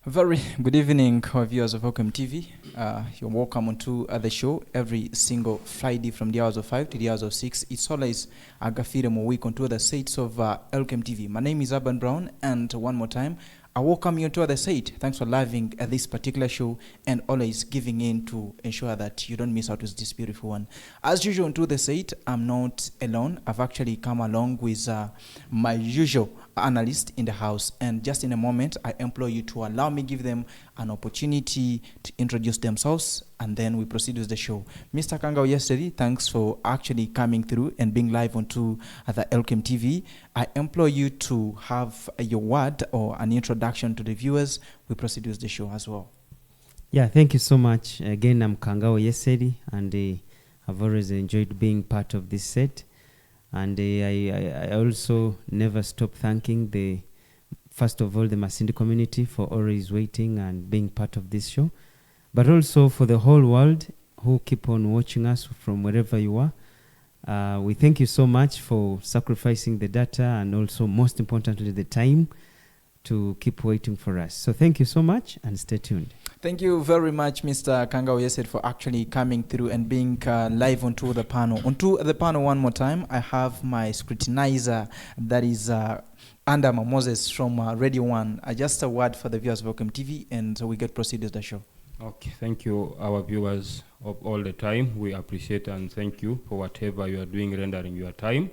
Very good evening, our viewers of Welcome TV. You're welcome onto the show every single Friday from the hours of 5 to the hours of 6. It's always AGAFIIRE MU week onto the sites of Welcome TV. My name is Urban Brown, and one more time, I welcome you to the site. Thanks for loving this particular show and always giving in to ensure that you don't miss out with this beautiful one. As usual, onto the site, I'm not alone. I've actually come along with my usual analyst in the house, and just in a moment I implore you to allow me give them an opportunity to introduce themselves, and then we proceed with the show. Mr. Kangao yesterday, thanks for actually coming through and being live onto the Elkem TV. I implore you to have your word or an introduction to the viewers. We proceed with the show as well. Yeah, thank you so much. Again, I'm Kangao yesterday, and I've always enjoyed being part of this set. And I also never stop thanking first of all, the Masindi community for always waiting and being part of this show, but also for the whole world who keep on watching us from wherever you are. We thank you so much for sacrificing the data and also, most importantly, the time to keep waiting for us. So thank you so much and stay tuned. Thank you very much, Mr. Kangao Yesed, for actually coming through and being live onto the panel. Onto the panel one more time, I have my scrutinizer, that is Under Moses from Radio 1. Just a word for the viewers of Welcome TV, and so we get proceed with the show. Okay, thank you, our viewers of all the time. We appreciate and thank you for whatever you are doing, rendering your time,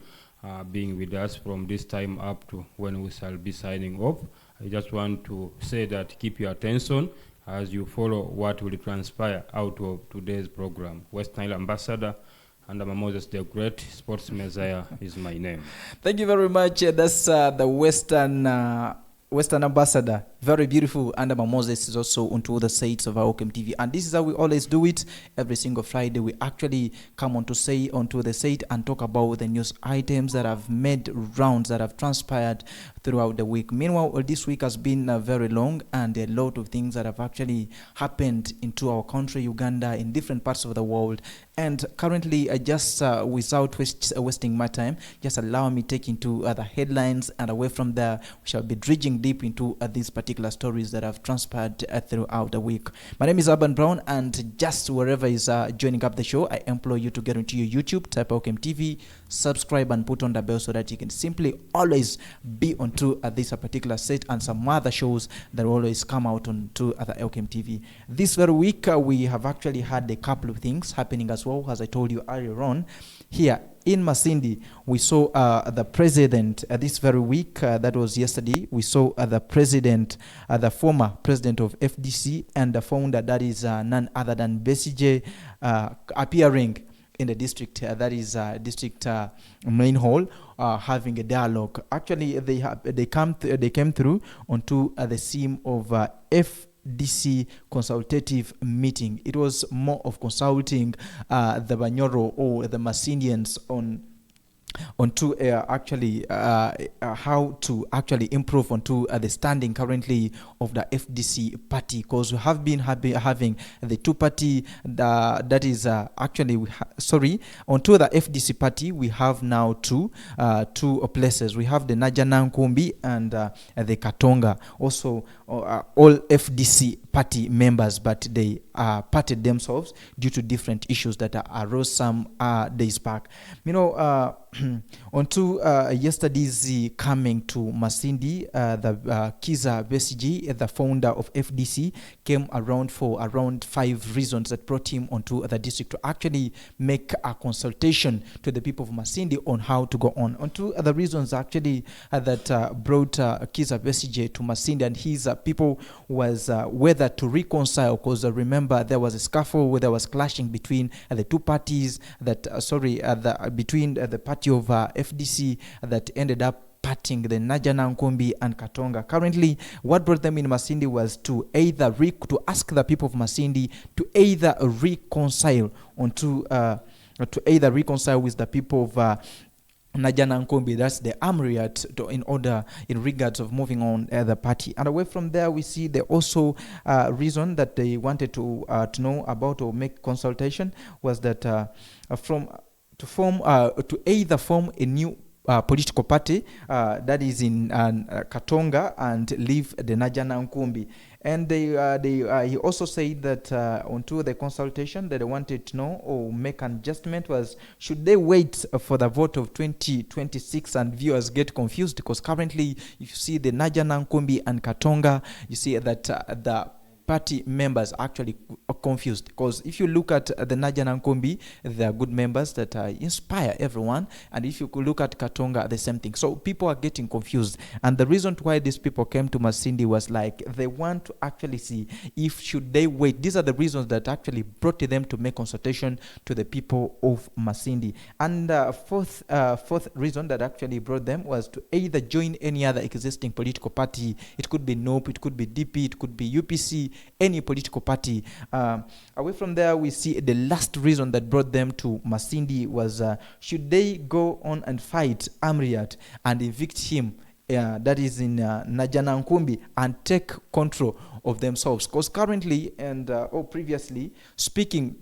being with us from this time up to when we shall be signing off. I just want to say that keep your attention as you follow what will transpire out of today's program. West Nile Ambassador Under Moses the Great, Sports Messiah is my name. Thank you very much. That's the Western Ambassador. Very beautiful. Under Moses is also onto the sites of our Welcome TV. And this is how we always do it. Every single Friday, we actually come onto the site and talk about the news items that have made rounds, that have transpired throughout the week. Meanwhile, this week has been very long, and a lot of things that have actually happened into our country, Uganda, in different parts of the world. And currently, just without wasting my time, just allow me take into the headlines, and away from there, we shall be dredging deep into these particular stories that have transpired throughout the week. My name is Urban Brown, and just wherever is joining up the show, I implore you to get into your YouTube, type Welcome TV, subscribe, and put on the bell so that you can simply always be onto this particular set and some other shows that will always come out onto the Welcome TV. This very week, we have actually had a couple of things happening as well, as I told you earlier on. Here in Masindi, we saw the president this very week, that was yesterday. We saw the president, the former president of FDC and the founder, that is none other than Besigye, appearing in the district, that is district main hall, having a dialogue. Actually, they came through onto the theme of FDC consultative meeting. It was more of consulting the Banyoro or the Masindians onto actually how to actually improve onto the standing currently of the FDC party, because we have been having the two party that is actually onto the FDC party. We have now two places. We have the Najanankumbi and the Katonga, also all FDC party members, but they parted themselves due to different issues that arose some days back. Onto yesterday's coming to Masindi, the Kiza Besigye, the founder of FDC, came around for around 5 reasons that brought him onto the district to actually make a consultation to the people of Masindi on how to go on. Onto the reasons actually that brought Kiza Besigye to Masindi and his people was whether to reconcile, because remember there was a scuffle where there was clashing between the two parties between the party of FDC that ended up parting the Najanankumbi and Katonga. Currently, what brought them in Masindi was to either to ask the people of Masindi to either reconcile with the people of Najanankumbi, that's the Amriat, in regards of moving on the party. And away from there, we see the also reason that they wanted to know about or make consultation was that to either form a new political party that is in Katonga and leave the Najana Nkumbi. And he also said that onto the consultation that they wanted to know or make an adjustment was, should they wait for the vote of 2026? And viewers get confused because currently, if you see the Najana Nkumbi and Katonga, you see that the party members actually are confused, because if you look at the Najana Nkumbi, they are good members that inspire everyone, and if you could look at Katonga, the same thing. So people are getting confused, and the reason why these people came to Masindi was like they want to actually see if should they wait. These are the reasons that actually brought them to make consultation to the people of Masindi. And fourth reason that actually brought them was to either join any other existing political party. It could be NOP, it could be DP, it could be UPC, any political party. Away from there, we see the last reason that brought them to Masindi was should they go on and fight Amriat and evict him, that is in Najana Nkumbi, and take control of themselves. Because currently and previously speaking,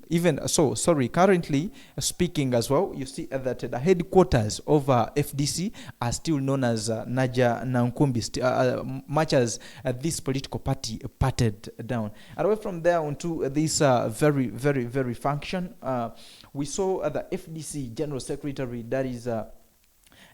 currently speaking as well, you see that the headquarters of FDC are still known as Najana Nkumbi, much as this political party parted down. And away from there onto this very, very, very function, we saw the FDC General Secretary, that is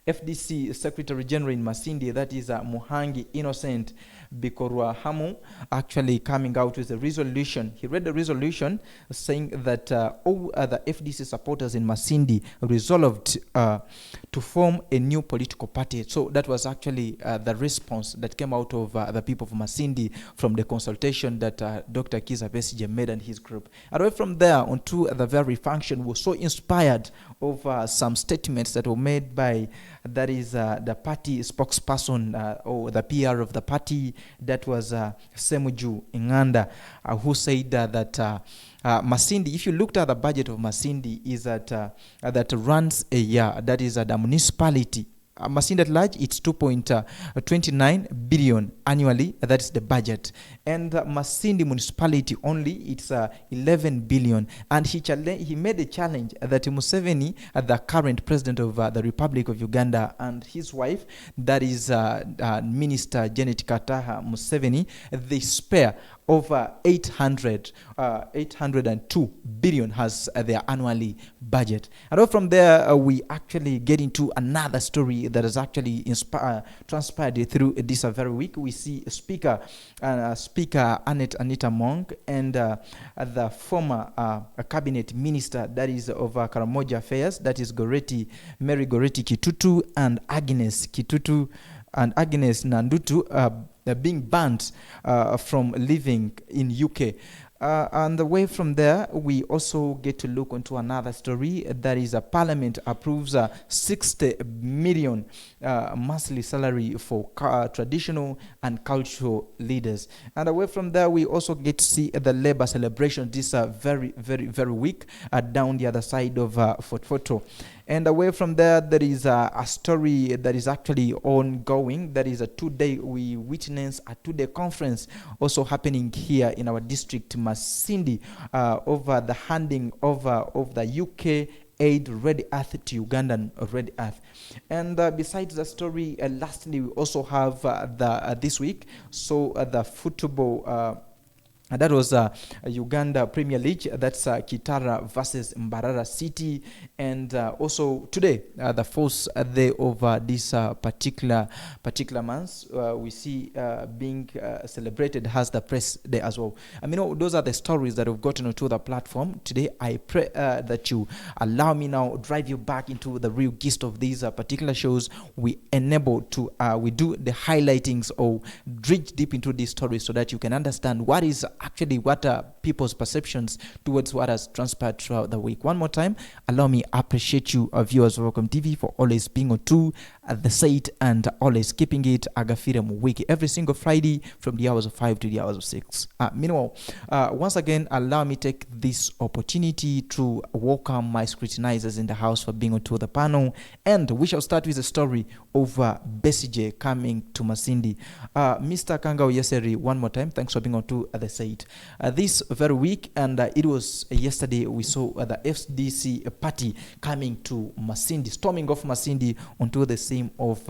FDC Secretary General in Masindi, that is Muhangi Innocent Bikorwa Hamu, actually coming out with a resolution. He read the resolution saying that all the FDC supporters in Masindi resolved to form a new political party. So that was actually the response that came out of the people of Masindi from the consultation that Dr. Kiza Besigye made and his group. And away from there onto the very function, was so inspired of some statements that were made by, that is the party spokesperson or the PR of the party, that was Semuju Inganda, who said that Masindi, if you looked at the budget of Masindi, is that runs a year, that is the municipality. Masindi at large, it's 2.29 billion annually. That's the budget. And Masindi municipality only, it's 11 billion. And he made a challenge that Museveni, the current president of the Republic of Uganda, and his wife, that is Minister Janet Kataha Museveni, they spare over 802 billion has their annually budget. And from there, we actually get into another story that has actually transpired through this very week. We see Speaker Anita Monk and the former cabinet minister, that is of Karamoja Affairs, that is Mary Goretti Kitutu, and Agnes Kitutu and Agnes Nandutu, being banned from living in UK. And away from there, we also get to look into another story, that is Parliament approves 60 million monthly salary for traditional and cultural leaders. And away from there, we also get to see the labor celebration this very, very, very week down the other side of Fort Photo. And away from there, there is a story that is actually ongoing. That is we witness a two-day conference also happening here in our district, Masindi, over the handing over of the UK aid Red Earth to Ugandan Red Earth. And besides the story, lastly, we also have this week, the football. That was Uganda Premier League. That's Kitara versus Mbarara City. And also today, the fourth day of this particular month, we see being celebrated as the Press Day as well. I mean, those are the stories that have gotten onto the platform today. I pray that you allow me now drive you back into the real gist of these particular shows. We enable to we do the highlightings or dredge deep into these stories so that you can understand what are people's perceptions towards what has transpired throughout the week. One more time, allow me appreciate you, viewers of Welcome TV, for always being on to at the site and always keeping it AGAFIIRE MU wiki every single Friday from the hours of 5 to the hours of 6. Meanwhile, once again, allow me take this opportunity to welcome my scrutinizers in the house for being onto the panel, and we shall start with a story of Besigye coming to Masindi. Mr. Kangao Yeseri, one more time, thanks for being onto the site. This very week, and it was yesterday, we saw the FDC party coming to Masindi, storming off Masindi onto the theme of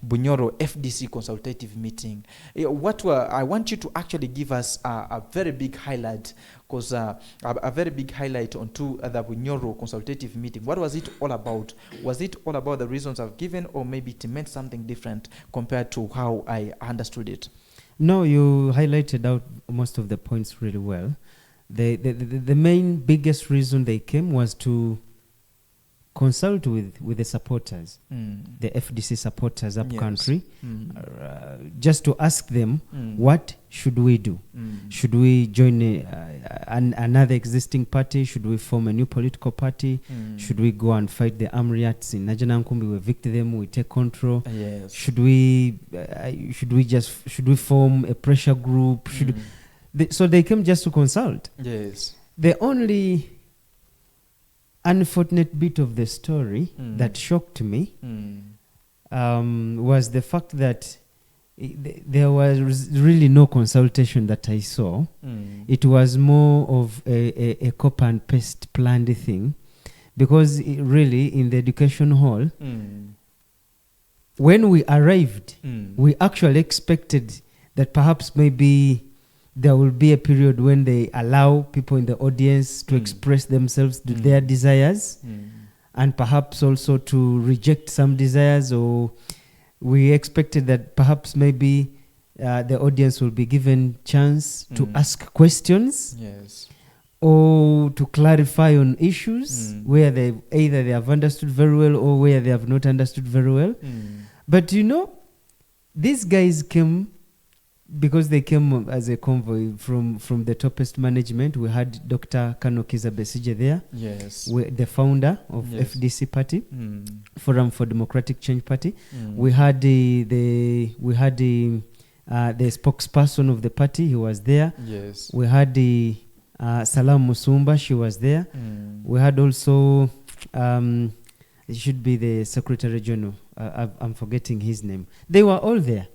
Bunyoro FDC consultative meeting. I want you to actually give us a very big highlight, because a very big highlight onto the Bunyoro consultative meeting. What was it all about? Was it all about the reasons I've given, or maybe it meant something different compared to how I understood it? No, you highlighted out most of the points really well. The main biggest reason they came was to consult with the supporters, the FDC supporters up country, just to ask them, what should we do? Should we join another existing party? Should we form a new political party? Should we go and fight the Amriats in Najanankumbi? We evict them, we take control. Yes. Should we form a pressure group? So they came just to consult. Yes. The only unfortunate bit of the story that shocked me was the fact that there was really no consultation that I saw. It was more of a copy and paste planned thing, because really in the education hall, when we arrived, we actually expected that perhaps maybe there will be a period when they allow people in the audience to express themselves to their desires, and perhaps also to reject some desires, or we expected that perhaps maybe the audience will be given chance to ask questions, or to clarify on issues where either they have understood very well or where they have not understood very well. But these guys came because they came as a convoy from the topest management. We had Dr. Kanokiza Besigye there, the founder of FDC party, Forum for Democratic Change Party. We had the spokesperson of the party. He was there. We had the Salam Musumba. She was there. We had also it should be the Secretary General. I'm forgetting his name. They were all there.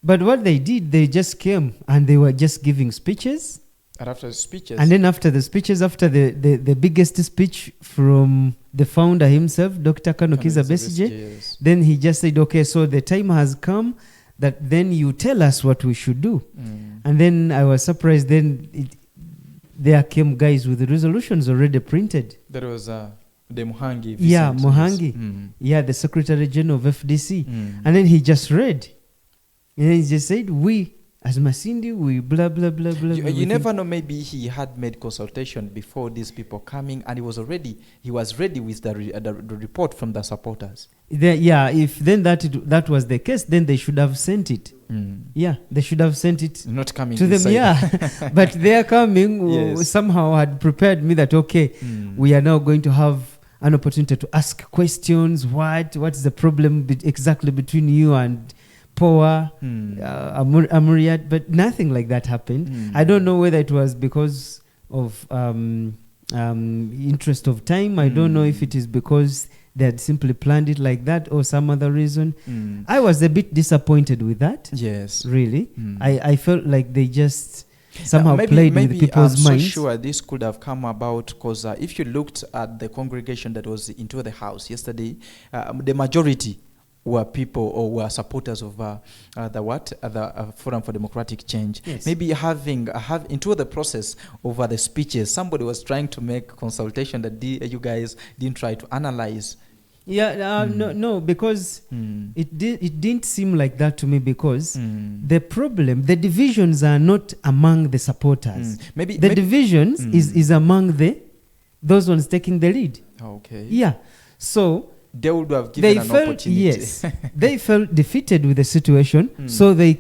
But what they did, they just came and they were just giving speeches. And after the speeches? And then after the speeches, after the biggest speech from the founder himself, Dr. Kanokiza Besigye, then he just said, okay, so the time has come that then you tell us what we should do. And then I was surprised, then there came guys with the resolutions already printed. That was the Muhangi. Yeah, Muhangi. Yeah, the Secretary General of FDC. And then he just read. And he just said, we, as Masindi, we blah, blah, blah, blah. You never know, maybe he had made consultation before these people coming, and he was ready with the report from the supporters. If then that was the case, then they should have sent it. Yeah, they should have sent it. Not coming to them, yeah. But they are coming, somehow had prepared me that, okay, we are now going to have an opportunity to ask questions. What's the problem exactly between you and Poa, Amuriat, but nothing like that happened. I don't know whether it was because of interest of time. I don't know if it is because they had simply planned it like that or some other reason. I was a bit disappointed with that. Yes. Really. I felt like they just somehow played with people's minds. I'm so sure this could have come about because if you looked at the congregation that was into the house yesterday, the majority were people or were supporters of the Forum for Democratic Change. Maybe having into the process over the speeches, somebody was trying to make consultation that you guys didn't try to analyze. No, because it didn't seem like that to me, because the problem, the divisions are not among the supporters. Maybe divisions is among those ones taking the lead. Okay. Yeah. So they would have given an opportunity. Yes. They felt defeated with the situation, so they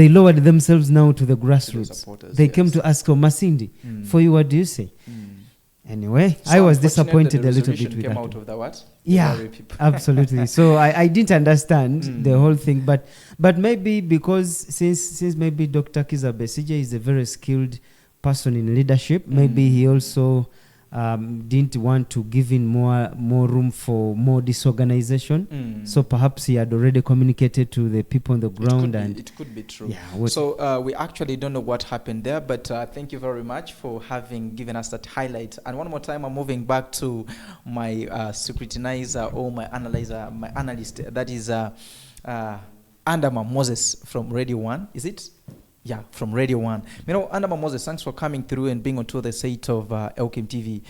lowered themselves now to the grassroots. They came to ask Masindi, for you, what do you say? Anyway, So I was unfortunately, disappointed the a little resolution bit with came that. out of the what? Yeah, The people. absolutely. So I didn't understand the whole thing, but maybe because since maybe Dr. Kiza Besije is a very skilled person in leadership, maybe he also didn't want to give in more room for more disorganization. So perhaps he had already communicated to the people on the ground, and It could be true. yeah. So we actually don't know what happened there, but thank you very much for having given us that highlight. And one more time, I'm moving back to my scrutinizer or my analyzer, my analyst. That is Andama Moses from Radio 1. Is it? Yeah, from Radio 1. You know, Andama Moses, thanks for coming through and being onto the site of Elkim TV.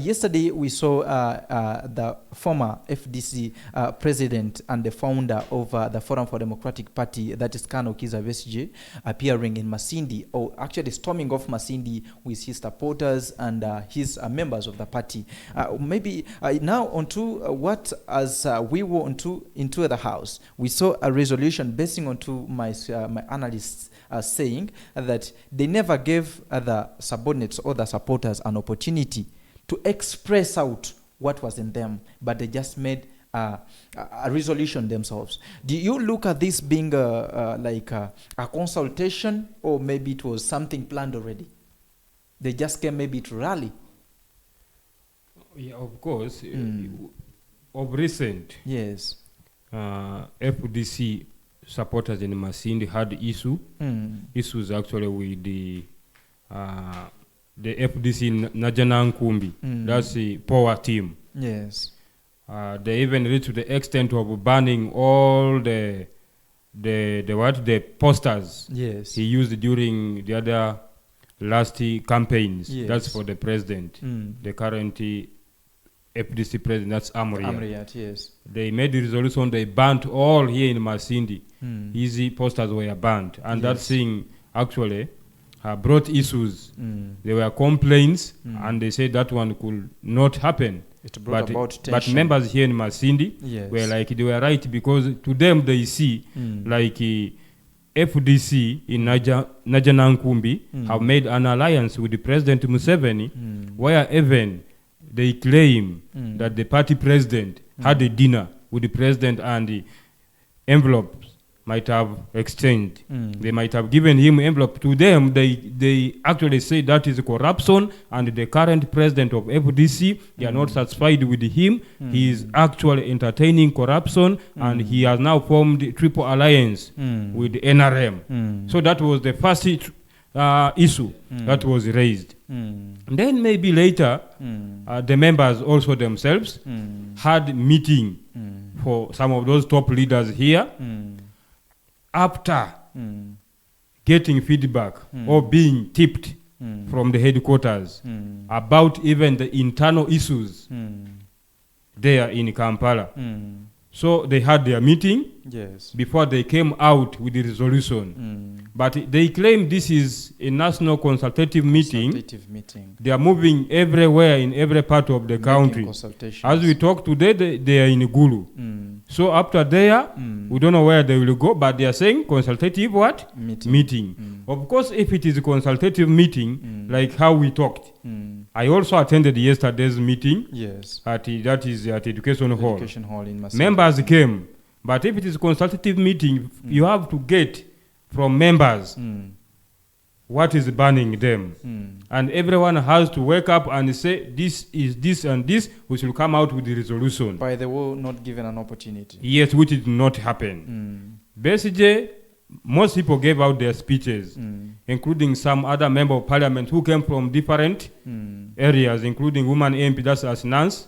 Yesterday, we saw the former FDC president and the founder of the Forum for Democratic Party, that is Kano Kiza Besije, appearing in Masindi, or actually storming off Masindi with his supporters and his members of the party. Maybe now onto what, as we were into the house, we saw a resolution basing onto my analysts saying that they never gave the subordinates or the supporters an opportunity to express out what was in them, but they just made a resolution themselves. Do you look at this being like a consultation, or maybe it was something planned already? They just came maybe to rally. Yeah, of course. Of recent, Yes. FDC supporters in Masindi had issues actually with the FDC Najana Nkumbi. That's the power team. Yes. They even reached to the extent of banning all the posters Yes. he used during the other last campaigns. Yes. That's for the president, the current FDC president. That's Amriyat, yes. They made the resolution. They banned all here in Masindi. Easy posters were banned, and that thing actually brought issues. There were complaints, and they said that one could not happen. It brought about tension. But members here in Masindi were like, they were right, because to them they see like FDC in Najana Nkumbi have made an alliance with the President Museveni, where even they claim that the party president had a dinner with the president, and the envelopes might have exchanged. They might have given him envelope. To them, they actually say that is corruption, and the current president of FDC, they are not satisfied with him. He is actually entertaining corruption, and he has now formed a triple alliance with the NRM. So that was the first issue that was raised. Then maybe later, the members also themselves had meeting for some of those top leaders here, after getting feedback or being tipped from the headquarters about even the internal issues there in Kampala. So they had their meeting before they came out with the resolution. But they claim this is a national consultative meeting. They are moving everywhere in every part of the country. As we talk today, they are in Gulu. So after there, we don't know where they will go, but they are saying consultative what? Meeting. Of course, if it is a consultative meeting, like how we talked, I also attended yesterday's meeting. Yes. That is at Education Hall. Education Hall in Masindi. Members came, but if it is a consultative meeting, you have to get from members what is banning them. And everyone has to wake up and say, this is this and this, we should come out with the resolution. By the way, not given an opportunity. Yes, which did not happen. Basically, most people gave out their speeches, including some other member of parliament who came from different areas, including woman MP, that's Asinance,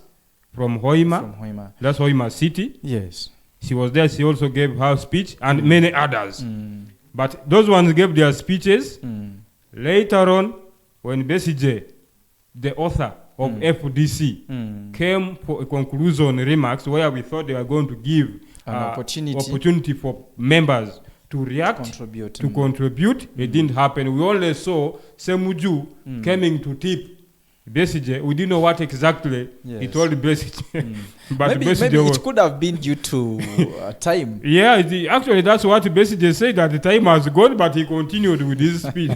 from Hoima. That's Hoima City. Yes. She was there, she also gave her speech, and many others. But those ones gave their speeches. Later on, when Besije, the author of FDC, came for a conclusion remarks where we thought they were going to give an opportunity for members to react, to contribute. It didn't happen. We only saw Semuju coming to tip Besije. We didn't know what exactly he told Besije. But maybe it could have been due to time. Yeah, actually that's what Besije said, that the time has gone, but he continued with his speech.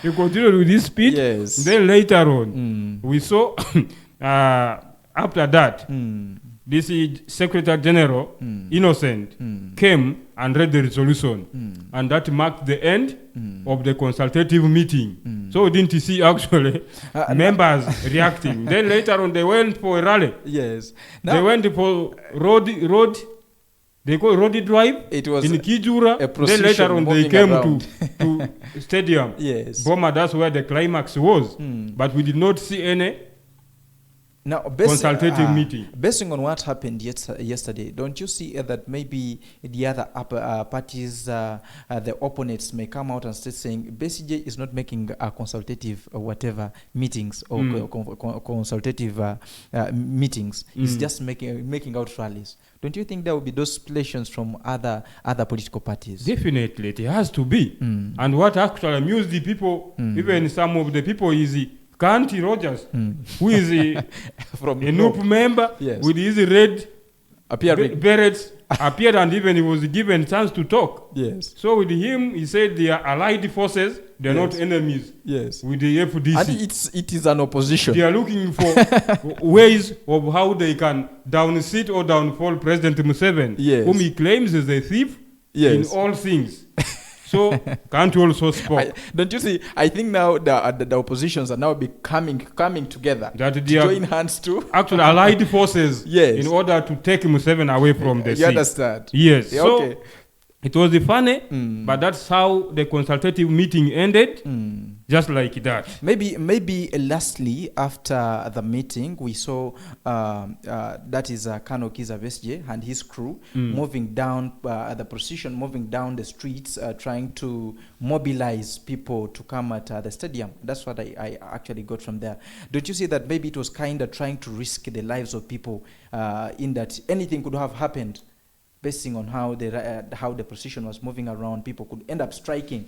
he continued with his speech. Yes. Then later on, we saw after that, this Secretary General, Innocent, came and read the resolution. And that marked the end of the consultative meeting. So didn't you see actually members reacting? Then later on, they went for a rally. Yes. They went for road. They call Road Drive. It was in Kijura. Then later on, they came to stadium. Yes. Boma, that's where the climax was. But we did not see any consultative meeting. Basing on what happened yesterday, don't you see that maybe the other parties, the opponents may come out and start saying BCJ is not making a consultative whatever meetings or consultative meetings. It's just making out rallies. Don't you think there will be those splashings from other political parties? Definitely, it has to be. And what actually amused the people, even some of the people, is Kanti Rogers, who is from a NUP member with his red berets, appeared, and even he was given chance to talk. Yes. So with him, he said they are allied forces, they are not enemies. Yes. With the FDC. And it is an opposition. They are looking for ways of how they can downseat or downfall President Museveni, whom he claims is a thief in all things. So can't also spoke. Don't you see? I think now the oppositions are now coming together that to join hands too. Actually, allied forces. Yes. In order to take Museveni away from the sea. You understand? Yes. Yeah, so okay. It was funny, but that's how the consultative meeting ended. Just like that. Maybe lastly, after the meeting, we saw that is Kano Kizza Besigye and his crew moving down the procession, moving down the streets, trying to mobilize people to come at the stadium. That's what I actually got from there. Don't you see that maybe it was kind of trying to risk the lives of people in that anything could have happened, basing on how the procession was moving around, people could end up striking.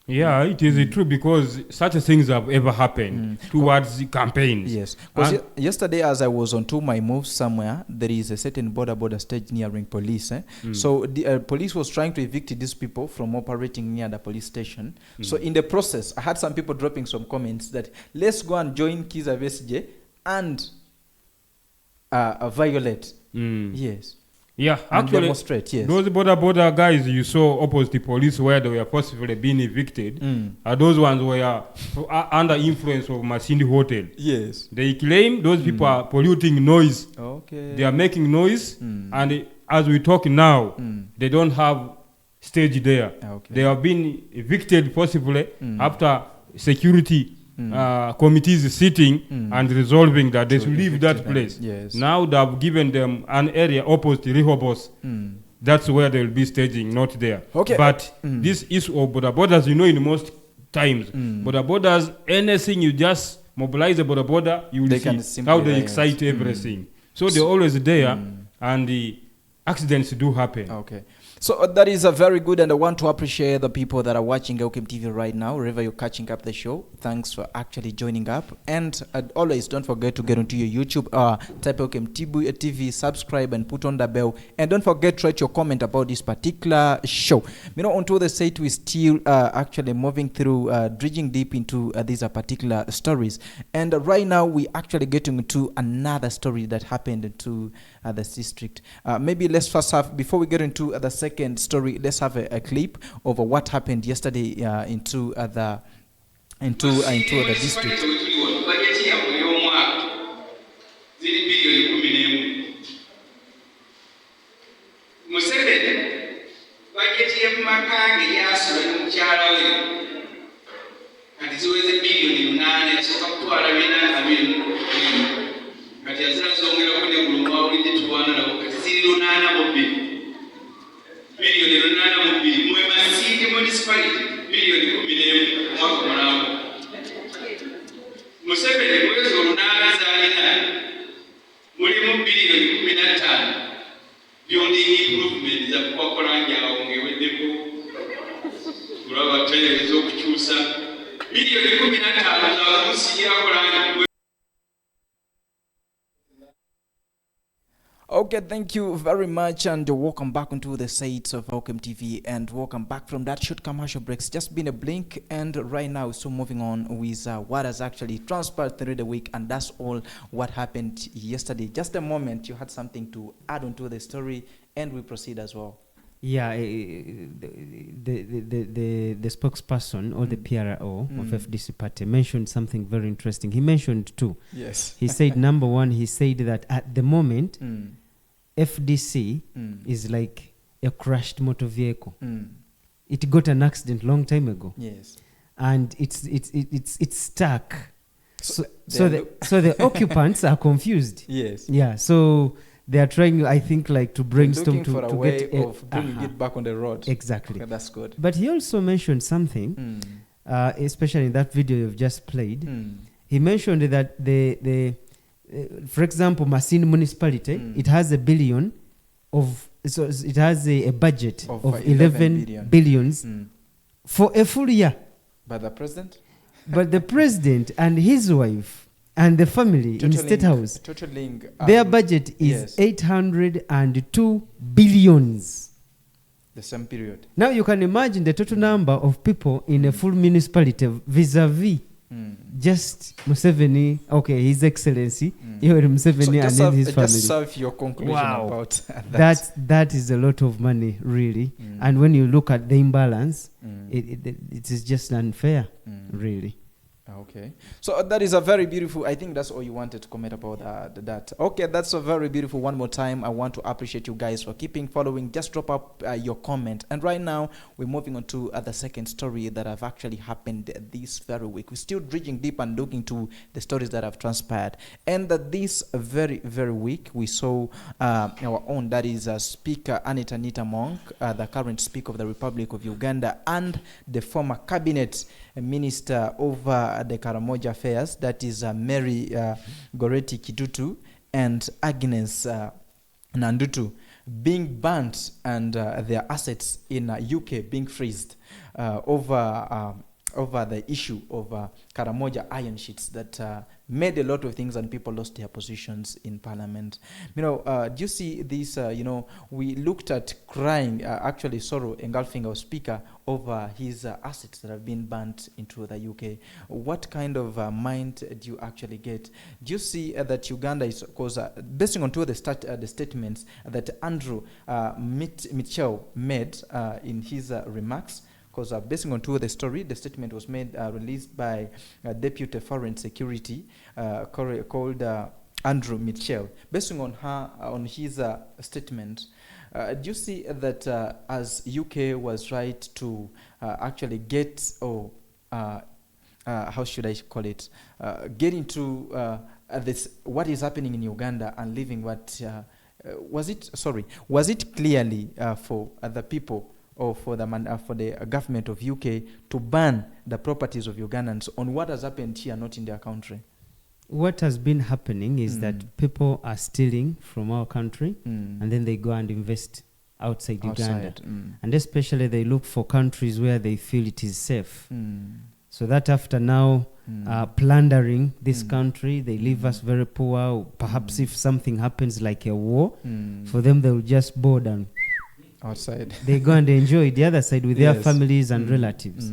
Yeah, it is true, because such things have ever happened towards the campaigns. Yes. Because yesterday, as I was on 2.May move somewhere, there is a certain border stage nearing police. So the police was trying to evict these people from operating near the police station. So in the process, I had some people dropping some comments that let's go and join Kizza Besigye and violate. Yes. Yeah, actually, those border guys you saw opposite the police where they were possibly being evicted, those ones were under influence of Masindi Hotel. Yes. They claim those people are polluting noise. Okay. They are making noise, and as we talk now, they don't have stage there. Okay. They have been evicted possibly after security committees sitting and resolving that they should leave that place. Yes. Now they have given them an area opposite Rehoboth. That's where they will be staging, not there. Okay. But this issue of borders, in most times, borders, anything you just mobilize the border, you will see how they excite everything. So they're always there, and the accidents do happen. Okay. So that is a very good, and I want to appreciate the people that are watching AOKM TV right now, wherever you're catching up the show. Thanks for actually joining up. And always don't forget to get onto your YouTube, type AOKM TV, subscribe and put on the bell. And don't forget to write your comment about this particular show. Onto the site, we still actually moving through, dredging deep into these particular stories. And right now, we actually getting into another story that happened to the district. Maybe let's first have, before we get into the second story, let's have a clip of what happened yesterday into the district. Museveni mwezi olunana zalina mulimu bilioni 15 building improvement za kukola njawo ngeweddeko kulaba toilet z'okukyusa bilioni 15 za kusigira kola. Okay, thank you very much, and welcome back into the sites of Welcome TV, and welcome back from that short commercial breaks. Just been a blink, and right now we're still moving on with what has actually transpired through the week, and that's all what happened yesterday. Just a moment, you had something to add onto the story, and we proceed as well. Yeah, the spokesperson or the PRO of FDC party mentioned something very interesting. He mentioned two. Yes. He said, number one, he said that at the moment, FDC is like a crashed motor vehicle. It got an accident long time ago. Yes. And it's stuck. So the occupants are confused. Yes. Yeah. So they are trying, I think, like to brainstorm looking for a to way get of bringing it back on the road. Exactly. Okay, that's good. But he also mentioned something, especially in that video you've just played. He mentioned that for example, Masin municipality, it has a billion of, so it has a budget of 11 billions for a full year. By the president? But the president and his wife and the family in State House, their budget is 802 billions. The same period. Now you can imagine the total number of people in a full municipality vis-a-vis just Museveni, okay, His Excellency, Yoweri Museveni, and then his family. Just serve your conclusion about that. That is a lot of money, really. And when you look at the imbalance, it is just unfair, really. Okay, so that is a very beautiful, I think that's all you wanted to comment about that. Okay, that's a very beautiful. One more time, I want to appreciate you guys for keeping following. Just drop up your comment. And right now, we're moving on to the second story that have actually happened this very week. We're still dredging deep and looking to the stories that have transpired. And this very, very week, we saw our own, that is Speaker Anita Monk, the current Speaker of the Republic of Uganda, and the former cabinet minister over the Karamoja affairs, that is Mary Goretti Kidutu and Agnes Nandutu, being burnt and their assets in UK being freezed over the issue of Karamoja iron sheets that made a lot of things and people lost their positions in parliament. Do you see this? We looked at crying, actually sorrow engulfing our speaker over his assets that have been burnt into the UK. What kind of mind do you actually get? Do you see that Uganda is, because based on the statements that Andrew Mitchell made in his remarks, because based on the story, the statement was made, released by Deputy Foreign Security called Andrew Mitchell. Based on his statement, do you see that as UK was right to actually get, how should I call it, get into this, what is happening in Uganda and leaving what, was it clearly for the people or for the government of UK to ban the properties of Ugandans on what has happened here, not in their country? What has been happening is that people are stealing from our country and then they go and invest outside Uganda. And especially they look for countries where they feel it is safe. So that after now plundering this country, they leave us very poor. Perhaps if something happens like a war, for them they will just board and outside. They go and enjoy the other side with their families and relatives.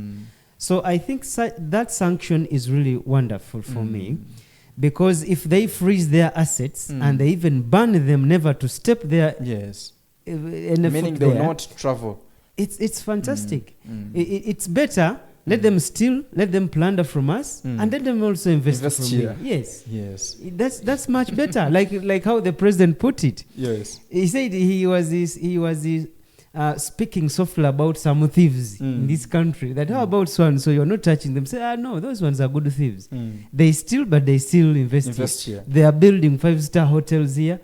So I think that sanction is really wonderful for me, because if they freeze their assets and they even ban them never to step there, meaning they will not travel, it's fantastic. It's better. Let them steal, let them plunder from us, and let them also invest from here. Yes. That's much better. like how the president put it. Yes. He said he was speaking softly about some thieves in this country. That how about so and so you're not touching them? Say, no, those ones are good thieves. They steal, but they still invest here. They are building 5-star hotels here.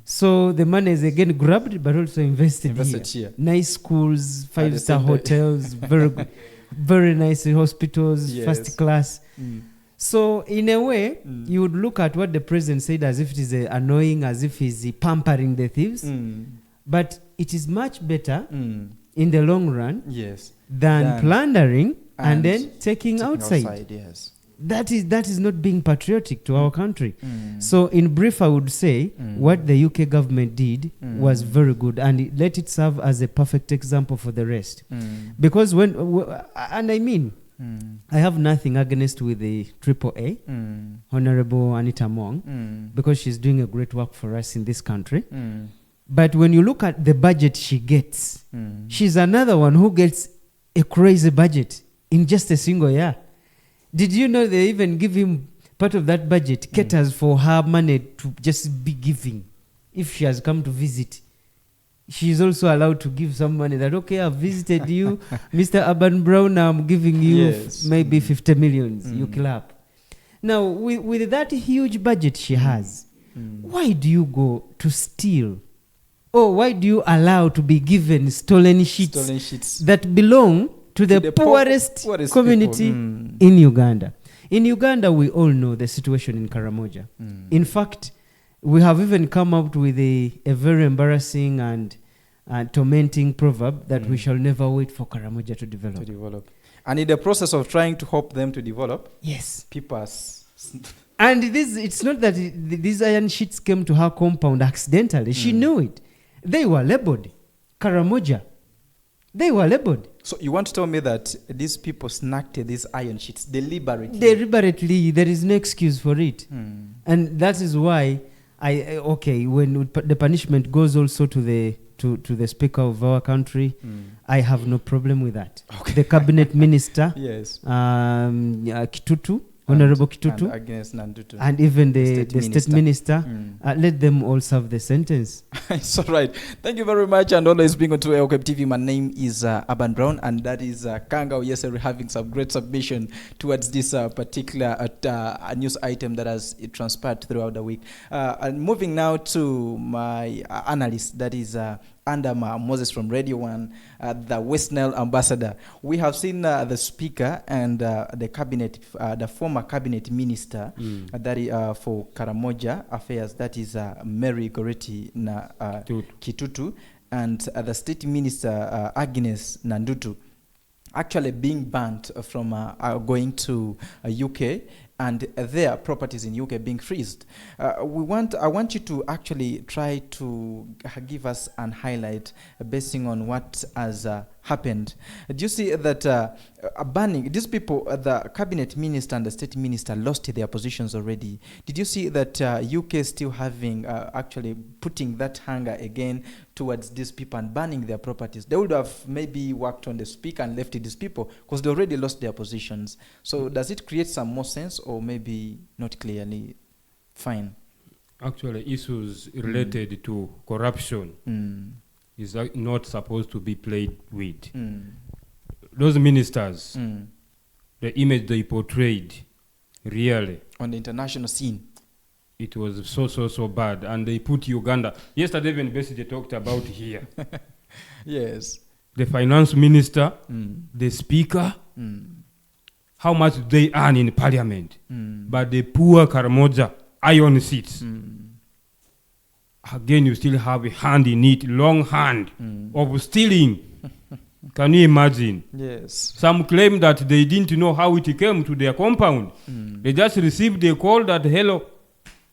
So the money is again grabbed, but also invested here. Nice schools, 5-star hotels, very good. Very nice hospitals, first class. So in a way, you would look at what the president said as if it is annoying, as if he's pampering the thieves. But it is much better in the long run than plundering and then taking outside. that is not being patriotic to our country. So in brief, I would say what the UK government did was very good, and let it serve as a perfect example for the rest. Because and I mean, I have nothing against with the 3.A, Honorable Anita Mong, because she's doing a great work for us in this country. But when you look at the budget she gets, she's another one who gets a crazy budget in just a single year. Did you know they even give him part of that budget caters for her money to just be giving? If she has come to visit, she is also allowed to give some money that, okay, I've visited you, Mr. Urban Brown, I'm giving you maybe 50 millions, you clap. Now, with that huge budget she has, why do you go to steal? Or why do you allow to be given stolen sheets that belong to the poorest community in Uganda? In Uganda, we all know the situation in Karamoja. In fact, we have even come up with a very embarrassing and tormenting proverb that we shall never wait for Karamoja to develop. And in the process of trying to help them to develop, people are... And it's not that these iron sheets came to her compound accidentally. She knew it. They were labeled Karamoja. They were labeled. So you want to tell me that these people snacked these iron sheets deliberately? Deliberately. There is no excuse for it. And that is why when the punishment goes also to the Speaker of our country, I have no problem with that. Okay. The Cabinet Minister, Kitutu, Honorable Kitutu, and even the State Minister, let them all serve the sentence. It's all right. Thank you very much, and always being on to AOKM TV. My name is Urban Brown, and that is Kangao Yeseri having some great submission towards this particular news item that has transpired throughout the week. And moving now to my analyst, that is Andama Moses from Radio 1, the West Nile ambassador. We have seen the speaker and the cabinet, the former cabinet minister that is, for Karamoja affairs, that is Mary Goretti Kitutu, and the state minister Agnes Nandutu, actually being banned from going to UK, and their properties in UK being freezed. I want you to actually try to give us an highlight basing on what has happened. Do you see that banning, these people, the cabinet minister and the state minister lost their positions already? Did you see that UK still having, actually putting that hunger again towards these people and banning their properties? They would have maybe worked on the speaker and left these people because they already lost their positions. So does it create some more sense, or maybe not clearly? Fine. Actually, issues related to corruption is not supposed to be played with. Those ministers, the image they portrayed, really, on the international scene, it was so bad. And they put Uganda. Yesterday, when Bessie talked about here. Yes. The finance minister, the speaker, how much they earn in parliament. But the poor Karamoja iron seats. Again, you still have a hand in it, long hand of stealing. Can you imagine? Yes. Some claim that they didn't know how it came to their compound. They just received a call that, hello,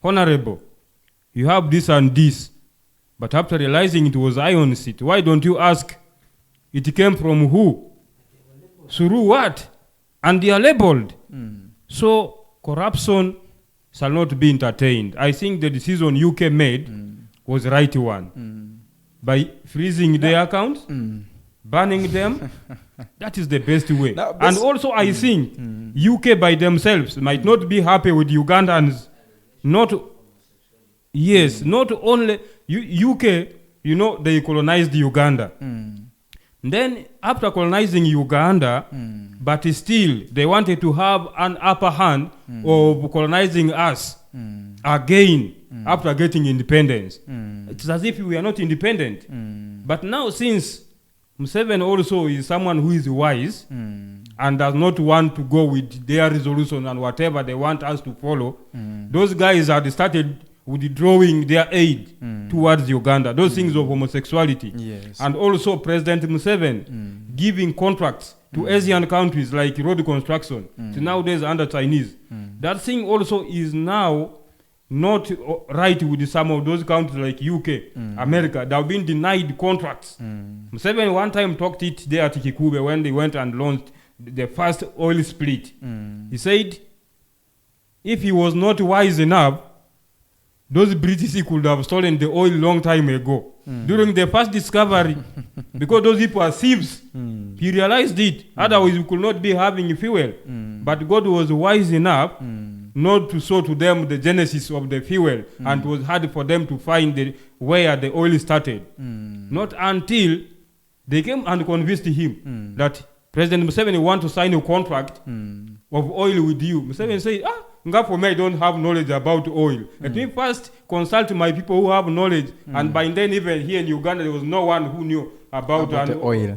Honorable, you have this and this. But after realizing it was iron seat, why don't you ask it came from who? Through what? And they are labeled. So corruption shall not be entertained. I think the decision UK made was the right one. By freezing their accounts, banning them, that is the best way. And also I think UK by themselves might not be happy with Ugandans. Not only UK, you know, they colonized Uganda. Then after colonizing Uganda, but still they wanted to have an upper hand of colonizing us again after getting independence. It's as if we are not independent. But now, since Museveni also is someone who is wise and does not want to go with their resolution and whatever they want us to follow, those guys had started withdrawing their aid towards Uganda, those things of homosexuality. Yes. And also President Museveni giving contracts to Asian countries like road construction. So nowadays under Chinese. That thing also is now not right with some of those countries like UK, America. They have been denied contracts. Museveni one time talked it there at Kikube when they went and launched the first oil split. He said, if he was not wise enough, those British could have stolen the oil long time ago. During the first discovery, because those people are thieves, he realized it. Otherwise, we could not be having fuel. But God was wise enough not to show to them the genesis of the fuel, and it was hard for them to find where the oil started. Not until they came and convinced him that President Museveni want to sign a contract of oil with you. Museveni said, for me, I don't have knowledge about oil. Let me first consult my people who have knowledge. And by then, even here in Uganda, there was no one who knew about oil.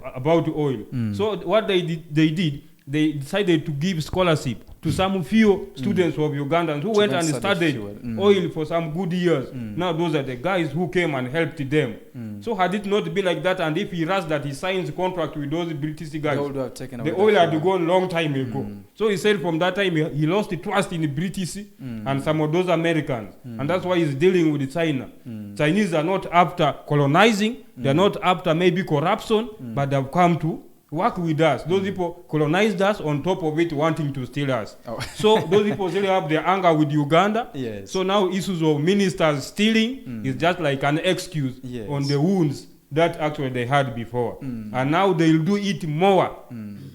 So what they did, they decided to give scholarship to some few students of Ugandans who went and studied oil for some good years. Now those are the guys who came and helped them. So had it not been like that, and if he rushed that he signs a contract with those British guys, the oil had gone long time ago. So he said from that time he lost the trust in the British and some of those Americans. And that's why he's dealing with China. Chinese are not after colonizing, they're not after maybe corruption, but they've come to work with us. Those people colonized us, on top of it wanting to steal us. So those people still have their anger with Uganda. So now issues of ministers stealing is just like an excuse on the wounds that actually they had before. And now they'll do it more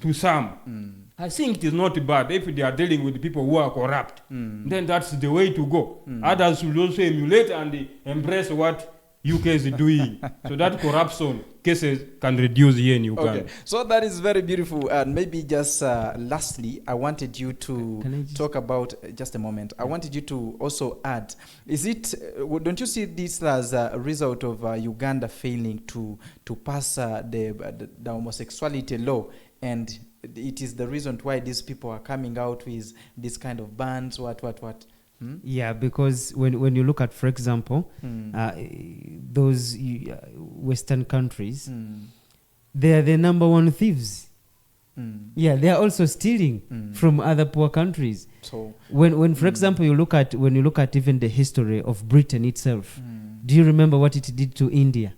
to some. I think it is not bad if they are dealing with people who are corrupt. Then that's the way to go. Others should also emulate and embrace what UK is doing, so that corruption cases can reduce here in Uganda. Okay, so that is very beautiful. And maybe just lastly, I wanted you to talk about, just a moment, I wanted you to also add, is it, don't you see this as a result of Uganda failing to pass the homosexuality law, and it is the reason why these people are coming out with this kind of bans, what? Yeah, because when you look at, for example, those Western countries, they are the number one thieves. Yeah, they are also stealing from other poor countries. So when for example, when you look at even the history of Britain itself, do you remember what it did to India?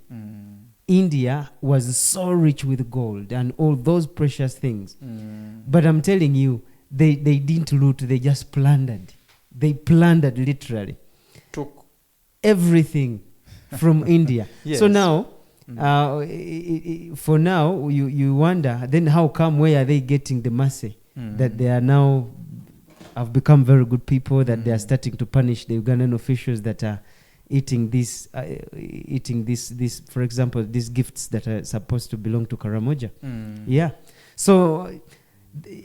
India was so rich with gold and all those precious things. But I'm telling you, they didn't loot, they just plundered. They plundered, literally. Took everything from India. So now, for now, you wonder, then how come, where are they getting the mercy? That they are now, have become very good people, that they are starting to punish the Ugandan officials that are eating this, for example, these gifts that are supposed to belong to Karamoja. Yeah. So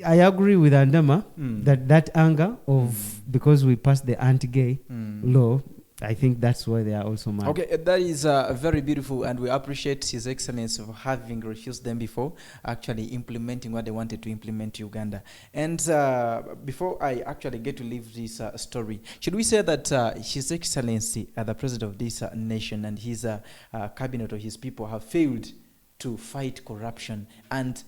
I agree with Andama that anger of because we passed the anti-gay law, I think that's why they are also mad. Okay, that is very beautiful, and we appreciate His Excellency for having refused them before actually implementing what they wanted to implement in Uganda. And before I actually get to leave this story, should we say that His Excellency, the President of this nation, and his cabinet or his people have failed to fight corruption, and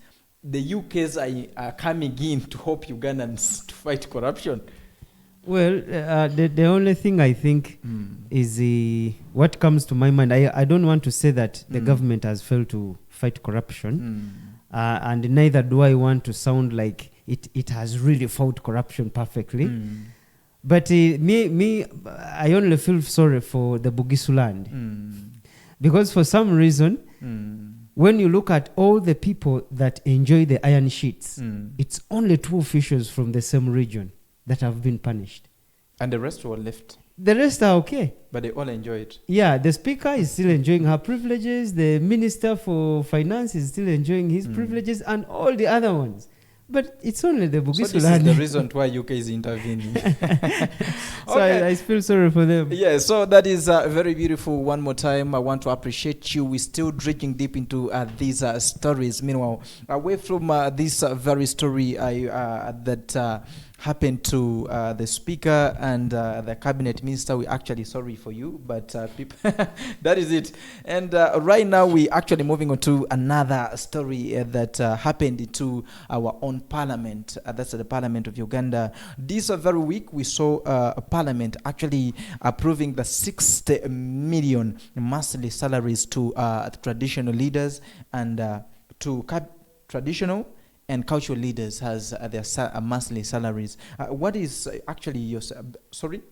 the UKs are coming in to help Ugandans to fight corruption? Well, the only thing I think is what comes to my mind. I don't want to say that the government has failed to fight corruption, and neither do I want to sound like it has really fought corruption perfectly. But I only feel sorry for the Bugisu land, because for some reason, when you look at all the people that enjoy the iron sheets, it's only 2 officials from the same region that have been punished. And the rest were left. The rest are okay. But they all enjoy it. Yeah, the speaker is still enjoying her privileges. The minister for finance is still enjoying his privileges, and all the other ones. But it's only the Bugisu land. So this is the reason why UK is intervening. So I feel sorry for them. Yeah, so that is very beautiful. One more time, I want to appreciate you. We're still drinking deep into these stories. Meanwhile, away from this very story that happened to the speaker and the cabinet minister, we actually sorry for you, but people that is it. And right now we actually moving on to another story that happened to our own parliament. That's the Parliament of Uganda. This very week we saw a parliament actually approving the 60 million monthly salaries to traditional leaders and to traditional and cultural leaders has their monthly salaries. What is actually your sorry?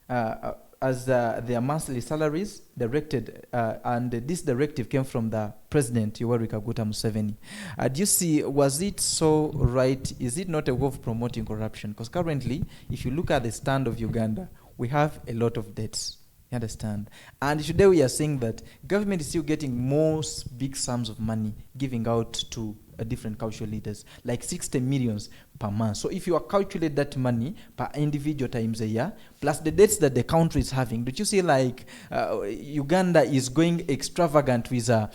As their monthly salaries directed, and this directive came from the President Yoweri Kaguta Museveni. Do you see? Was it so right? Is it not a way of promoting corruption? Because currently, if you look at the stand of Uganda, we have a lot of debts. You understand? And today we are saying that government is still getting more big sums of money giving out to different cultural leaders, like 60 millions per month. So if you calculate that money per individual times a year, plus the debts that the country is having, don't you see like Uganda is going extravagant with how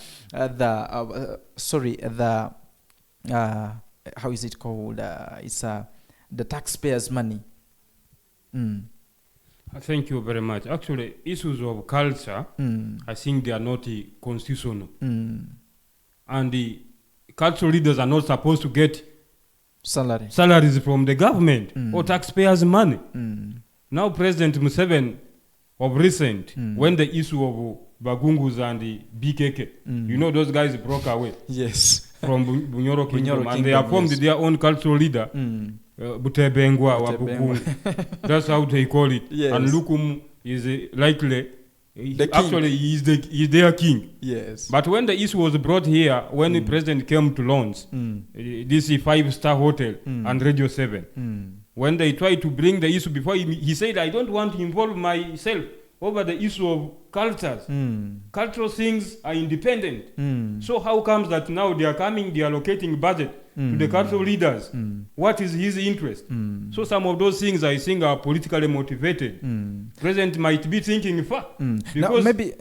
is it called? It's the taxpayers' money. Thank you very much. Actually, issues of culture, I think they are not constitutional. And the cultural leaders are not supposed to get salaries from the government or taxpayers' money. Now, President Museveni, of recent, when the issue of Bagungus and the BKK, you know, those guys broke away. Yes. From Bunyoro Kingdom, and they have formed their own cultural leader. Butebengwa wa Bugungu. That's how they call it. Yes. And Lukum is likely, actually, he is their king. Yes. But when the issue was brought here, when the president came to launch, this 5-star hotel and Radio 7, when they tried to bring the issue before he said, I don't want to involve myself over the issue of cultures. Cultural things are independent. So how comes that now they are allocating budget to the cultural leaders? What is his interest? So some of those things I think are politically motivated. President might be thinking far. Now, maybe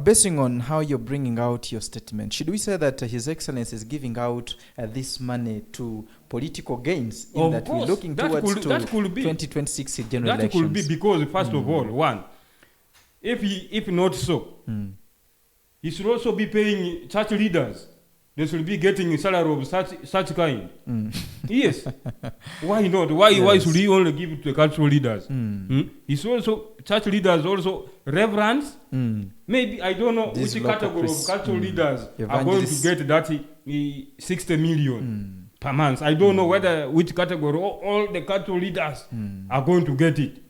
basing on how you're bringing out your statement, should we say that His Excellency is giving out this money to political gains in that we're looking towards 2026 general elections? That could be because, first of all, one, if not so, he should also be paying church leaders. They should be getting a salary of such kind. Yes. Why not? Why should he only give it to the cultural leaders? It's also church leaders, also reverends. Maybe I don't know which category of cultural leaders are going to get that 60 million per month. I don't know which category all the cultural leaders are going to get it.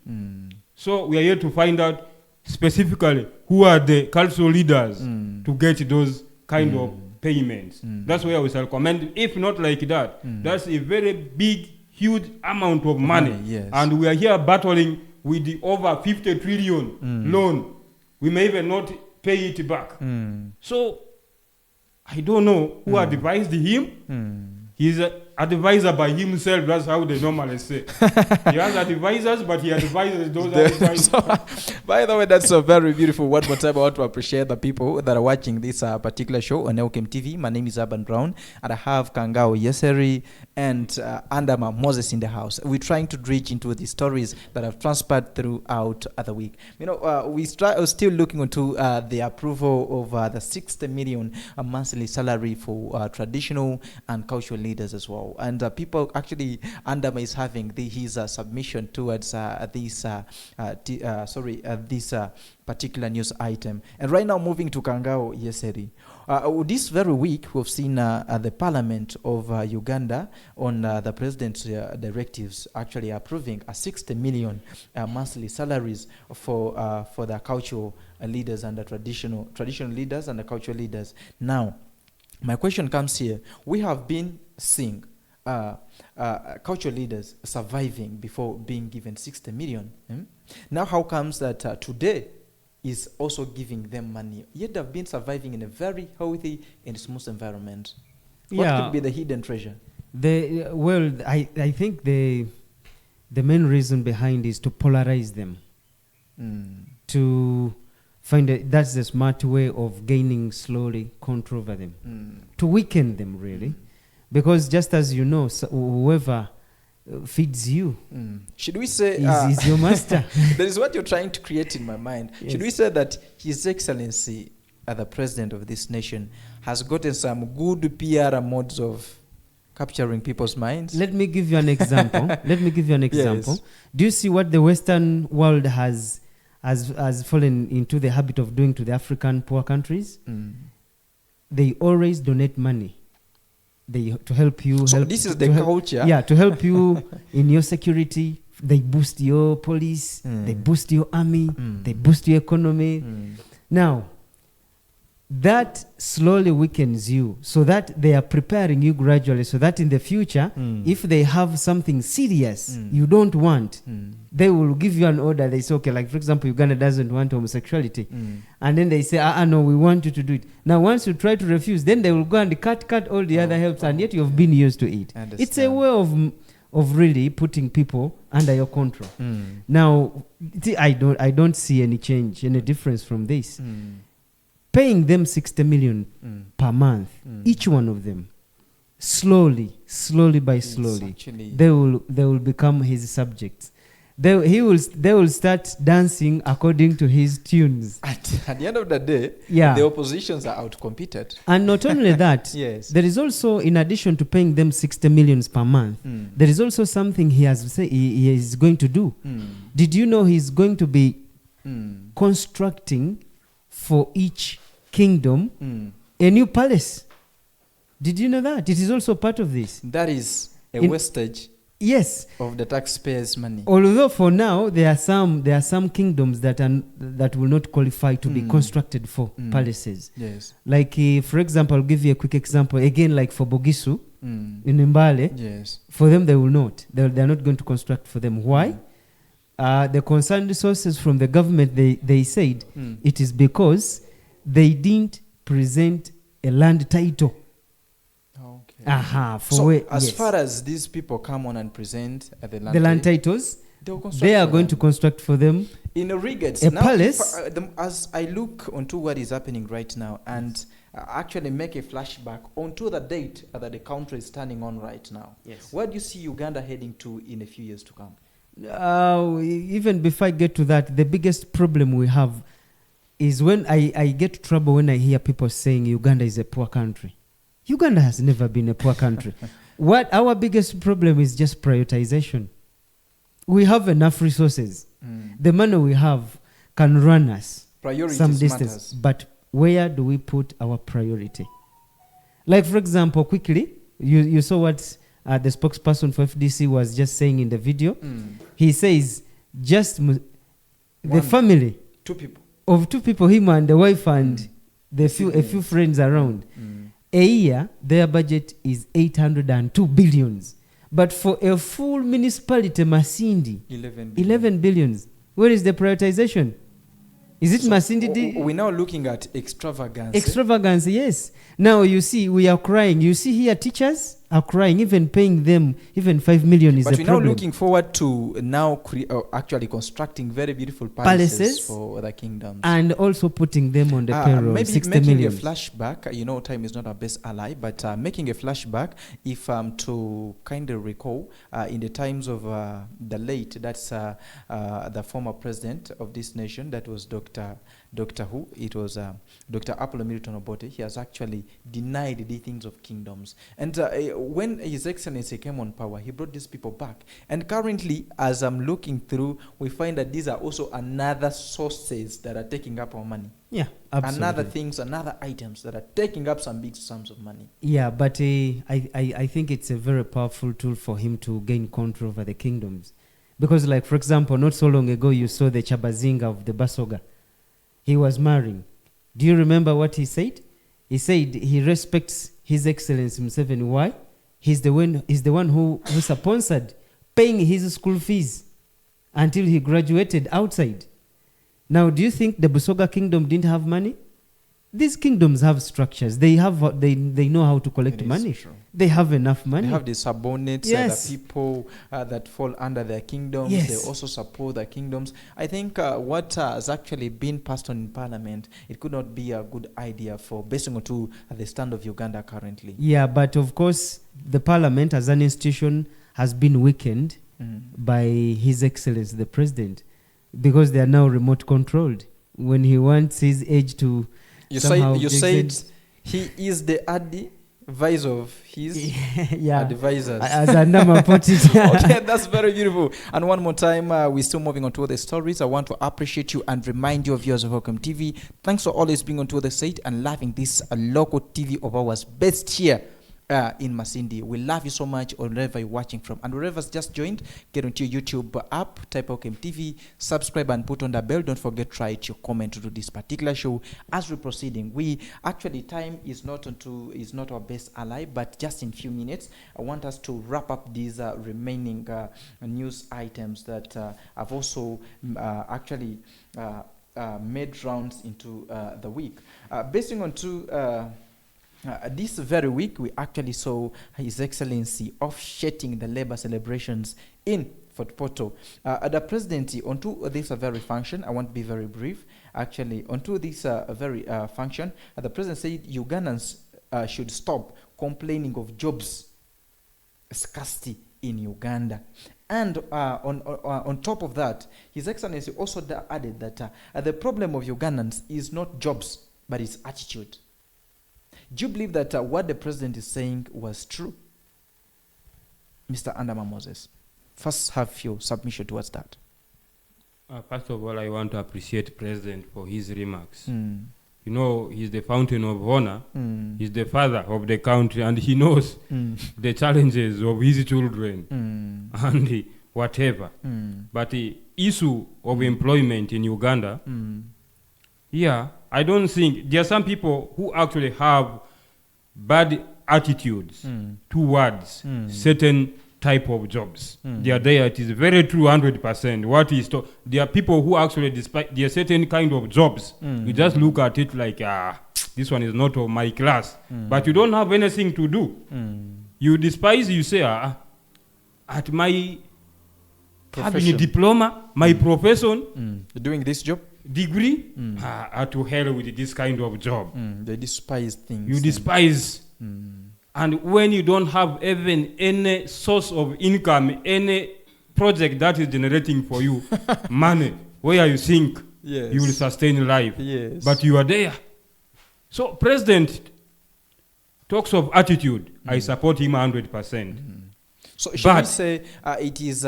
So we are here to find out specifically who are the cultural leaders to get those kind of payments. That's where we shall commend. If not like that, that's a very big, huge amount of money. Yes. And we are here battling with the over 50 trillion loan. We may even not pay it back. So I don't know who advised him. He's an advisor by himself. That's how they normally say. He has advisors, but he advises those advisors. By the way, that's so very beautiful. One more time, I want to appreciate the people that are watching this particular show on Elkem TV. My name is Urban Brown, and I have Kangao Yeseri and Andama Moses in the house. We're trying to reach into the stories that have transpired throughout the week. You know, we're still looking into the approval of the 60 million monthly salary for traditional and cultural leaders as well. And people actually, Andama is having his submission towards this particular news item. And right now, moving to Kangao Yeseri. This very week, we've seen the Parliament of Uganda on the President's directives actually approving a 60 million monthly salaries for the cultural leaders and the traditional leaders and the cultural leaders. Now, my question comes here. We have been seeing cultural leaders surviving before being given 60 million. Now, how comes that today is also giving them money, yet they've been surviving in a very healthy and smooth environment? What could be the hidden treasure? I think the main reason behind is to polarize them, to find that's the smart way of gaining slowly control over them, to weaken them really, because just as you know, whoever feeds you, Should we say is your master. that is what you're trying to create in my mind? Yes. Should we say that His Excellency, the President of this nation, has gotten some good PR modes of capturing people's minds? Let me give you an example. Yes. Do you see what the Western world has fallen into the habit of doing to the African poor countries? They always donate money. To help you. So this is the culture. Yeah, to help you in your security. They boost your police. They boost your army. They boost your economy. Now, that slowly weakens you, so that they are preparing you gradually, so that in the future, if they have something serious you don't want, they will give you an order. They say, okay, like for example, Uganda doesn't want homosexuality, and then they say, no, we want you to do it. Now once you try to refuse, then they will go and cut all the other helps, and yet you have been used to it. It's a way of really putting people under your control. Now, I don't see any change, any difference from this. Paying them 60 million per month, each one of them, slowly by slowly, they will become his subjects. They will start dancing according to his tunes. At the end of the day, the oppositions are outcompeted. And not only that, yes, there is also, in addition to paying them 60 millions per month, there is also something he has said he is going to do. Did you know he's going to be constructing for each kingdom a new palace? Did you know that? It is also part of this. That is a wastage. Yes. Of the taxpayers' money. Although for now there are some kingdoms that will not qualify to be constructed for palaces. Yes. Like for example, I'll give you a quick example. Again, like for Bogisu in Mbale. Yes. For them they will not. They are not going to construct for them. Why? The concerned sources from the government they said it is because they didn't present a land title. Okay. As far as these people come on and present the land titles, they are going to construct for them in regards a palace. As I look onto what is happening right now and actually make a flashback onto the date that the country is standing on right now. Yes. Where do you see Uganda heading to in a few years to come? Even before I get to that, the biggest problem we have is when I get trouble when I hear people saying Uganda is a poor country. Uganda has never been a poor country. What our biggest problem is just prioritization. We have enough resources. The money we have can run us some distance. Matters. But where do we put our priority? Like, for example, quickly, you saw what the spokesperson for FDC was just saying in the video. He says just the family. Two people. Of two people, him and the wife and a few friends around. A year, their budget is 802 billions. But for a full municipality, Masindi, 11 billions. Where is the prioritization? Is it Masindi? We're now looking at extravagance. Extravagance, yes. Now you see, we are crying. You see here, teachers are crying, even paying them, even 5 million is a problem. But we're now looking forward to now actually constructing very beautiful palaces for the kingdoms. And also putting them on the payroll, maybe 60 making million. a flashback, time is not our best ally, but making a flashback, if to kind of recall, in the times of the late, that's the former president of this nation, that was Dr. Who, it was Dr. Apollo Milton Obote. He has actually denied the things of kingdoms. And when His Excellency came on power, he brought these people back. And currently, as I'm looking through, we find that these are also another sources that are taking up our money. Yeah, absolutely. Another things, another items that are taking up some big sums of money. Yeah, but I think it's a very powerful tool for him to gain control over the kingdoms. Because, like, for example, not so long ago, you saw the Chabazinga of the Basoga. He was marrying. Do you remember what he said? He said he respects His Excellency Museveni. Why? He's the one who sponsored paying his school fees until he graduated outside. Now, do you think the Busoga kingdom didn't have money? These kingdoms have structures. They know how to collect money. True. They have enough money. They have the subordinates, the people that fall under their kingdoms. Yes. They also support their kingdoms. I think what has actually been passed on in Parliament, it could not be a good idea for basing on the stand of Uganda currently. Yeah, but of course, the Parliament as an institution has been weakened by His Excellency the President, because they are now remote controlled. When he wants his age to You somehow said he is the advisor of his advisors. As Andama put it. Okay, that's very beautiful. And one more time, we're still moving on to the stories. I want to appreciate you and remind you, viewers of Welcome TV, thanks for always being on to the site and loving this local TV of ours, best here in Masindi. We love you so much wherever you're watching from. And wherever's just joined, get onto your YouTube app, type Welcome TV, subscribe and put on the bell. Don't forget to write your comment to this particular show. As we're proceeding, we actually, time is not our best ally, but just in few minutes, I want us to wrap up these remaining news items that have also actually made rounds into the week. Basing on this very week, we actually saw His Excellency offsetting the labor celebrations in Fort Portal. The President, onto this very function, I want to be very brief, actually, onto this very function, the President said Ugandans should stop complaining of jobs scarcity in Uganda. And on top of that, His Excellency also added that the problem of Ugandans is not jobs, but it's attitude. Do you believe that what the President is saying was true? Mr. Andama Moses, first have your submission towards that. First of all, I want to appreciate President for his remarks. You know, he's the fountain of honor. He's the father of the country, and he knows the challenges of his children and whatever. But the issue of employment in Uganda, I don't think there are some people who actually have bad attitudes towards certain type of jobs. They are there. It is very true, 100%. What is there are people who actually, despite there are certain kind of jobs, you just look at it like, this one is not of my class, but you don't have anything to do. You despise. You say, at my having a diploma, my profession, doing this job. Degree, to hell with this kind of job. They despise things. You despise. And when you don't have even any source of income, any project that is generating for you money, where you think you will sustain life, but you are there. So President talks of attitude. I support him 100%. So should we say it is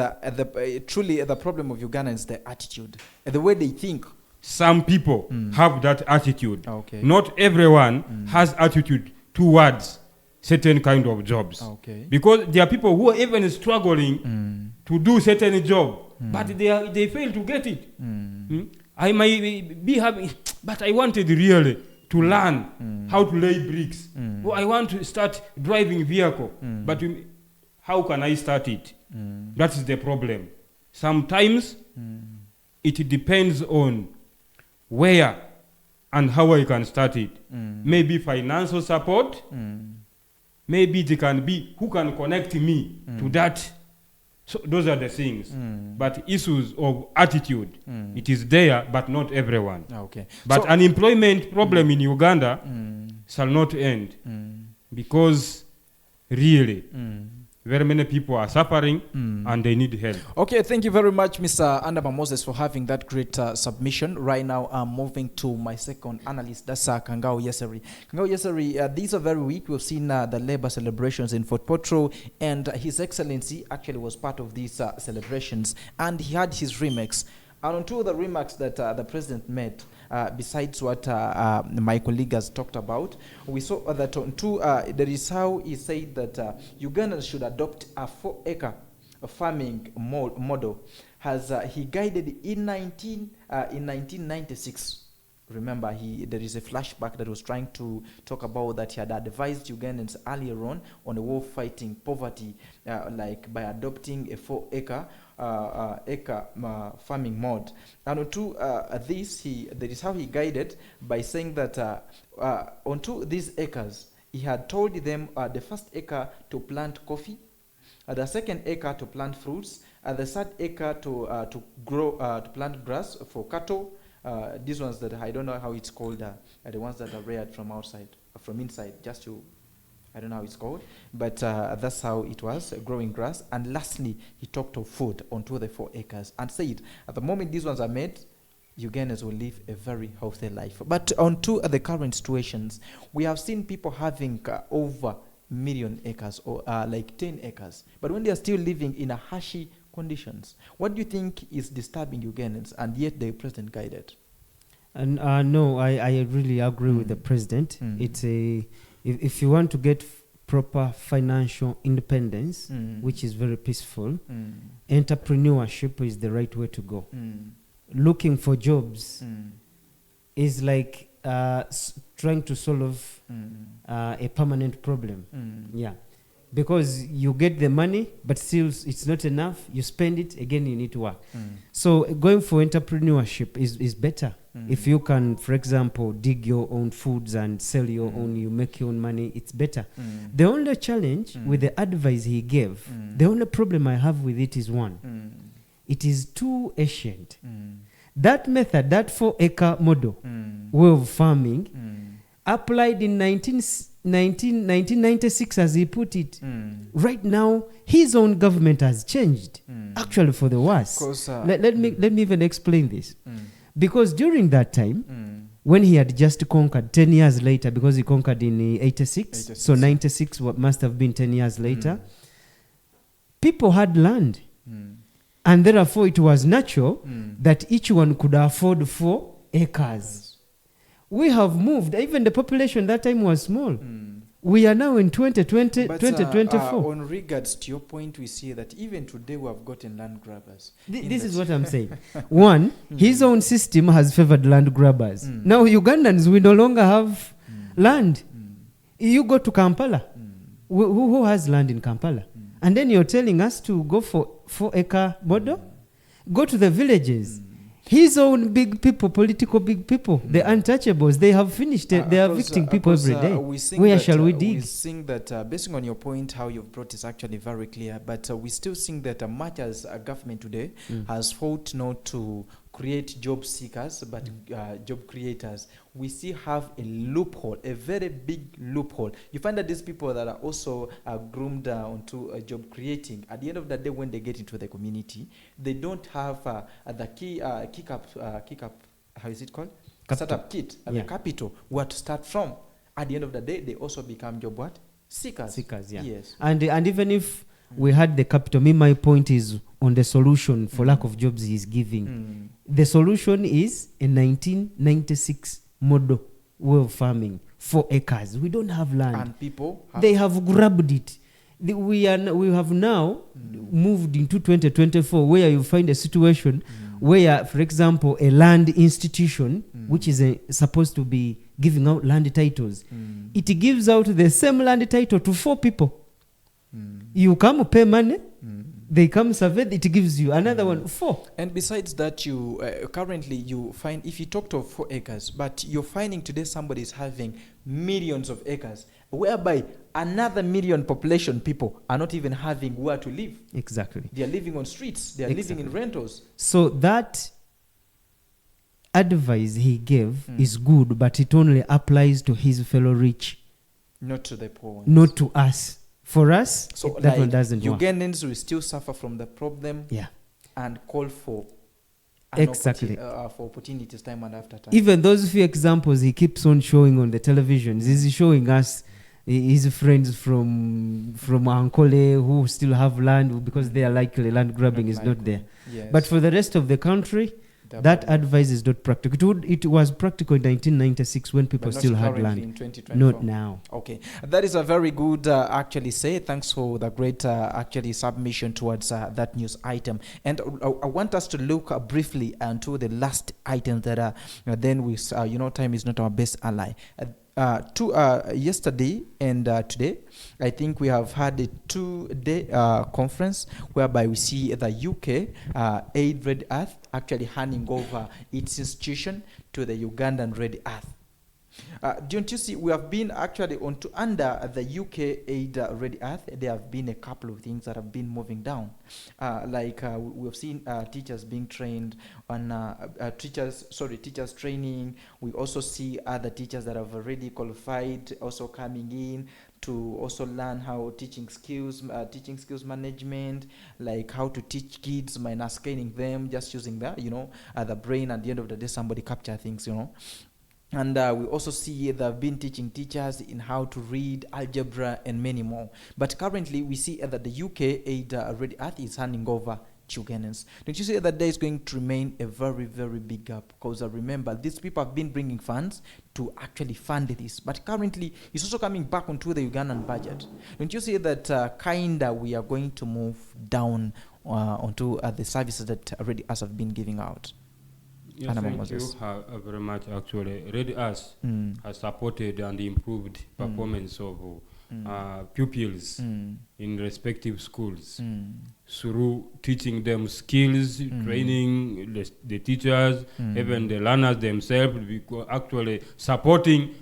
truly the problem of Uganda is the attitude, the way they think? Some people have that attitude. Not everyone has attitude towards certain kind of jobs. Because there are people who are even struggling to do certain job, but they fail to get it. I might be having, but I wanted really to learn how to lay bricks. I want to start driving vehicle, but how can I start it? That is the problem. Sometimes it depends on where and how I can start it. Maybe financial support. Maybe it can be who can connect me to that. So those are the things. But issues of attitude, it is there, but not everyone. But so, unemployment problem in Uganda shall not end because really very many people are suffering and they need help. Okay, thank you very much, Mr. Andama Moses, for having that great submission. Right now, I'm moving to my second analyst, that's Kangao Yeseri. Kangao Yeseri, these are very weak. We've seen the labor celebrations in Fort Portal, and His Excellency actually was part of these celebrations, and he had his remarks. And on two of the remarks that the President made, besides what my colleague has talked about, we saw that on two, there is how he said that Ugandans should adopt a 4-acre farming model, as he guided in 1996. Remember, there is a flashback that was trying to talk about that he had advised Ugandans earlier on a war fighting poverty, like by adopting a 4-acre farming mode. And onto this, that is how he guided by saying that onto these acres, he had told them the first acre to plant coffee, the second acre to plant fruits, the third acre to plant grass for cattle. These ones that I don't know how it's called, are the ones that are reared from outside, from inside, just to, I don't know how it's called, but that's how it was, growing grass. And lastly, he talked of food on 2 of the 4 acres and said, at the moment these ones are made, Ugandans will live a very healthy life. But on 2 of the current situations, we have seen people having over million acres or like 10 acres. But when they are still living in a hashy conditions, what do you think is disturbing Ugandans and yet the president guided? And no, I really agree with the president. It's if you want to get proper financial independence, which is very peaceful, entrepreneurship is the right way to go. Looking for jobs is like trying to solve a permanent problem. Yeah. Because you get the money, but still it's not enough. You spend it, again you need to work. So going for entrepreneurship is better. If you can, for example, dig your own foods and sell your own, you make your own money, it's better. The only challenge with the advice he gave, the only problem I have with it is one. It is too ancient. That method, that 4-acre model way of farming, applied in 1996 as he put it. Right now, his own government has changed, actually for the worse. Let me even explain this. Because during that time, when he had just conquered 10 years later, because he conquered in 86, so 96 must have been 10 years later, people had land. And therefore, it was natural that each one could afford 4 acres. We have moved. Even the population that time was small. We are now in 2024. On regards to your point, we see that even today we have gotten land grabbers. This is what I'm saying. One, his own system has favored land grabbers. Now Ugandans, we no longer have land. You go to Kampala. Who has land in Kampala? And then you're telling us to go for 4-acre model? Go to the villages. His own big people, political big people, the untouchables, they have finished. They are evicting people every day. Where shall we dig? We think that, based on your point, how you've brought is actually very clear, but we still think that much as a government today has fought not to create job seekers, but job creators, we still have a loophole, a very big loophole. You find that these people that are also groomed onto job creating, at the end of the day, when they get into the community, they don't have the kick up, how is it called? Startup kit, the capital, where to start from. At the end of the day, they also become job what? Seekers, yeah. Yes. And even if we had the capital, my point is on the solution for lack of jobs he's giving. The solution is a 1996 model way of farming, 4 acres. We don't have land. And people they have grabbed it. We have now moved into 2024 where you find a situation where, for example, a land institution, which is supposed to be giving out land titles, it gives out the same land title to 4 people. You come pay money, they come survey, it gives you another one, 4. And besides that, you currently you find, if you talked of 4 acres, but you're finding today somebody is having millions of acres, whereby another million population people are not even having where to live. Exactly. They are living on streets. They are living in rentals. So that advice he gave is good, but it only applies to his fellow rich. Not to the poor ones. Not to us. For us, so that like one doesn't work. Ugandans will still suffer from the problem and call for for opportunities time and after time. Even those few examples he keeps on showing on the televisions, he's showing us his friends from Ankole who still have land because they are likely land grabbing is not there. Yes. But for the rest of the country, that advice is not practical. It was practical in 1996 when people still had land. In 2024. Not now. Okay, that is a very good actually say. Thanks for the great actually submission towards that news item. And I want us to look briefly into the last item that then we time is not our best ally. Yesterday and today, I think we have had a 2-day conference whereby we see the UK Aid Red Earth actually handing over its institution to the Ugandan Red Earth. Don't you see, we have been actually under the UK aid Red Earth, there have been a couple of things that have been moving down. We have seen teachers being trained on teachers training. We also see other teachers that have already qualified also coming in to also learn how teaching skills management, like how to teach kids minus scanning them, just using the brain. At the end of the day, somebody capture things, And we also see they've been teaching teachers in how to read, algebra, and many more. But currently, we see that the UK aid Red Earth is handing over to Ugandans. Don't you see that there is going to remain a very, very big gap? Because remember, these people have been bringing funds to actually fund this. But currently, it's also coming back onto the Ugandan budget. Don't you see that we are going to move down onto the services that Red Earth have been giving out? Yes, thank you very much. Actually, Red Earth has supported and improved performance of pupils in respective schools through teaching them skills, training the teachers, even the learners themselves, actually supporting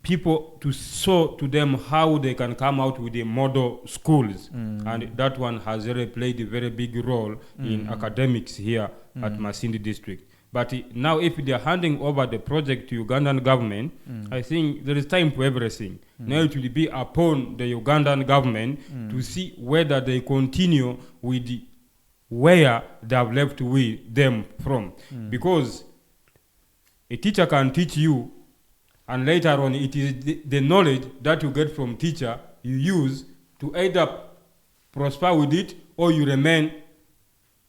people to show to them how they can come out with the model schools. And that one has really played a very big role in academics here at Masindi district. But now if they are handing over the project to Ugandan government, I think there is time for everything. Now it will be upon the Ugandan government to see whether they continue with where they have left with them from. Because a teacher can teach you, and later on it is the knowledge that you get from teacher you use to either prosper with it or you remain.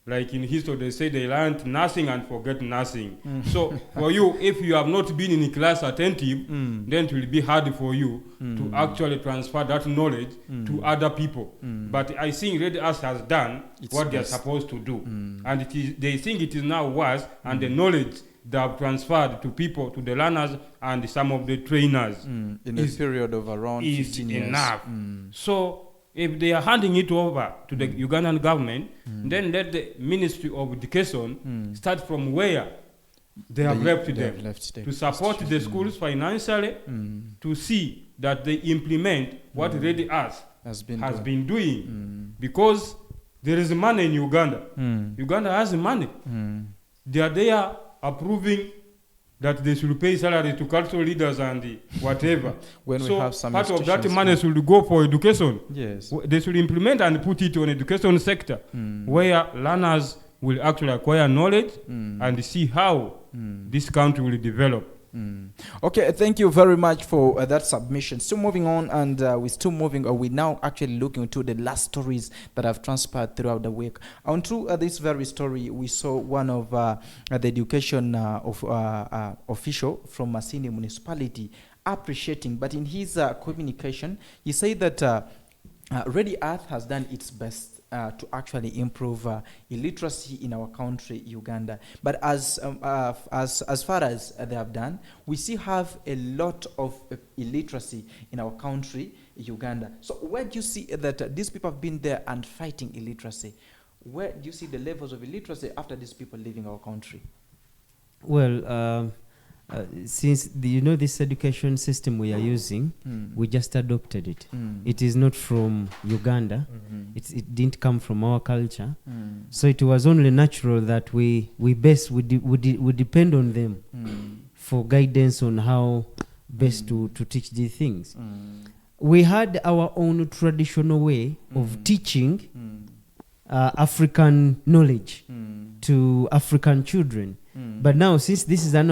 Like in history, they say they learned nothing and forget nothing. So for you, if you have not been in class attentive, then it will be hard for you to actually transfer that knowledge to other people. But I think Red Earth has done what they are supposed to do. And they think it is now worse, and the knowledge they have transferred to people, to the learners and some of the trainers in a period of around 15 years. Enough. So if they are handing it over to the Ugandan government, then let the Ministry of Education start from where they have left them, to support the schools financially, to see that they implement what Red Earth has been doing. Because there is money in Uganda. Uganda has money. They are there approving that they should pay salary to cultural leaders and whatever. When we have some part of that money should go for education. Yes. They should implement and put it on education sector, where learners will actually acquire knowledge and see how this country will develop. Okay, thank you very much for that submission. Still moving on, and we're now actually looking into the last stories that have transpired throughout the week. On to this very story, we saw one of the education official from Masindi municipality appreciating, but in his communication, he said that Red Earth has done its best to actually improve illiteracy in our country, Uganda. But as far as they have done, we still have a lot of illiteracy in our country, Uganda. So where do you see that these people have been there and fighting illiteracy? Where do you see the levels of illiteracy after these people leaving our country? Well, since this education system we are using, we just adopted it. It is not from Uganda. It didn't come from our culture. So it was only natural that we depend on them for guidance on how best to teach these things. We had our own traditional way of teaching African knowledge to African children. But now, since this is an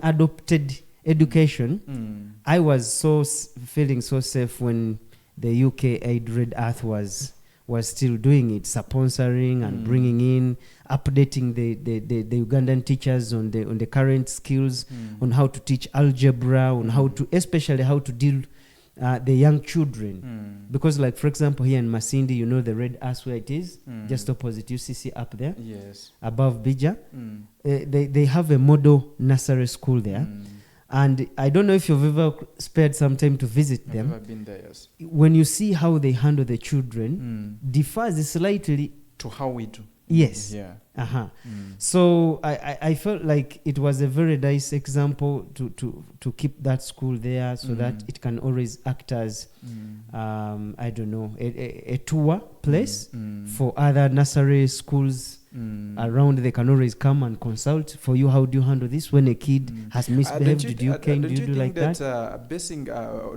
adopted education, I was feeling so safe when the UK aid Red Earth was still doing it, sponsoring and bringing in, updating the Ugandan teachers on the current skills, on how to teach algebra, on especially how to deal the young children. Because, like, for example, here in Masindi, the Red Earth where it is, just opposite UCC up there, yes, above Bija, they have a model nursery school there. And I don't know if you've ever spared some time to visit them. I've been there, yes. When you see how they handle the children, differs slightly to how we do. Yes. Yeah. So I felt like it was a very nice example to keep that school there so that it can always act as I don't know, a tour place for other nursery schools around. They can always come and consult for you. How do you handle this when a kid has misbehaved? Do you do like that?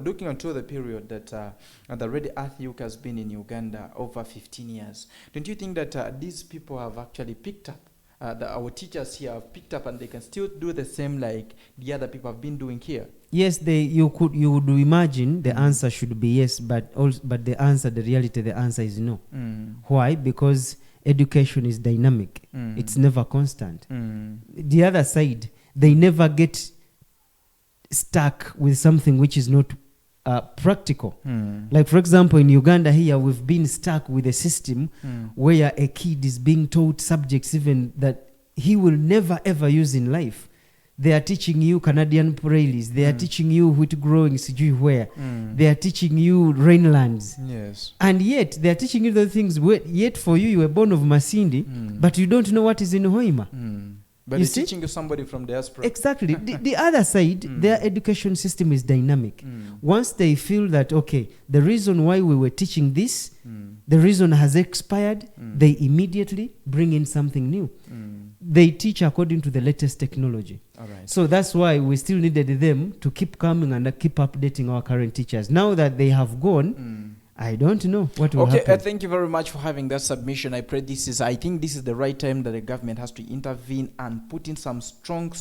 Looking onto the period that the Red Earth Youth has been in Uganda over 15 years, don't you think that these people have actually picked up, our teachers here have picked up, and they can still do the same like the other people have been doing here? Yes, you would imagine the answer should be yes, but the reality is no. Why? Because education is dynamic. It's never constant. The other side, they never get stuck with something which is not practical. Like, for example, in Uganda here, we've been stuck with a system where a kid is being taught subjects even that he will never ever use in life. They are teaching you Canadian prairies. They are teaching you wheat growing sijui where. They are teaching you rainlands. Yes. And yet, they are teaching you the things, yet for you were born of Masindi, but you don't know what is in Hoima. But it's teaching you somebody from diaspora. Exactly. The other side, their education system is dynamic. Once they feel that, okay, the reason why we were teaching this, the reason has expired, they immediately bring in something new. They teach according to the latest technology. All right. So that's why we still needed them to keep coming and keep updating our current teachers. Now that they have gone, I don't know what will happen. Okay, thank you very much for having that submission. I think this is the right time that the government has to intervene and put in some strong,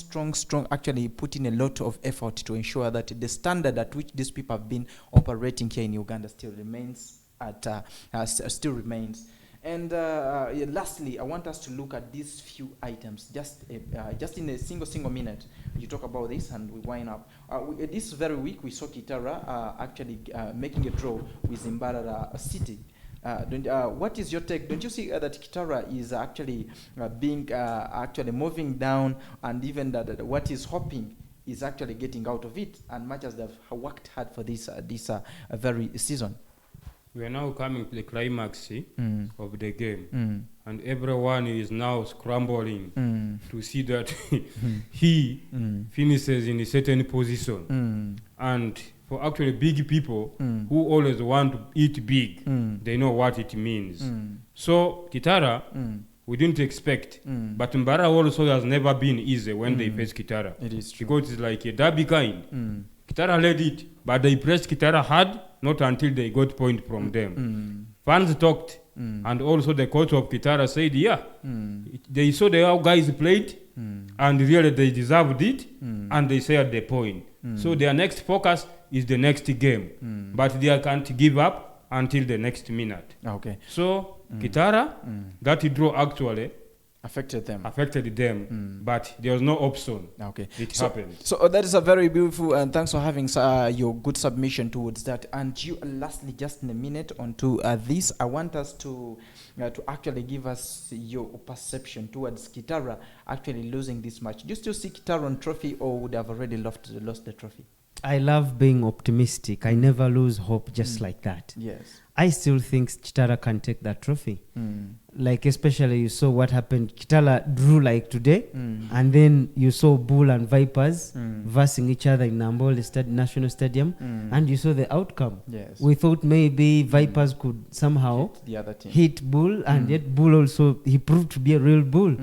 actually put in a lot of effort to ensure that the standard at which these people have been operating here in Uganda still remains. And lastly, I want us to look at these few items just in a single minute. You talk about this and we wind up. This very week we saw Kitara actually making a draw with Mbarara City. What is your take? Don't you see that Kitara is actually being actually moving down, and even that what is hoping is actually getting out of it, and much as they've worked hard for this very season? We are now coming to the climax of the game, and everyone is now scrambling to see that he finishes in a certain position. And for actually big people who always want to eat big, they know what it means. So Kitara, we didn't expect, but Mbara also has never been easy when they face Kitara. It is true. Because it's like a derby kind. Kitara led it, but they pressed Kitara hard, not until they got point from them. Fans talked, and also the coach of Kitara said, they saw the how guys played, and really they deserved it, and they shared the point. So their next focus is the next game, but they can't give up until the next minute. Okay. So Kitara, that draw actually affected them, but there was no option. Okay, it happened. So that is a very beautiful, and thanks for having your good submission towards that. And you, lastly, just in a minute onto this, I want us to actually give us your perception towards Kitara actually losing this match. Do you still see Kitara on trophy, or would have already lost the trophy? I love being optimistic. I never lose hope just like that. Yes. I still think Kitara can take that trophy. Like, especially you saw what happened. Kitara drew like today, and then you saw Bull and Vipers versing each other in Nambole National Stadium, and you saw the outcome. Yes. We thought maybe Vipers could somehow hit the other team, hit Bull, and yet Bull also, he proved to be a real Bull.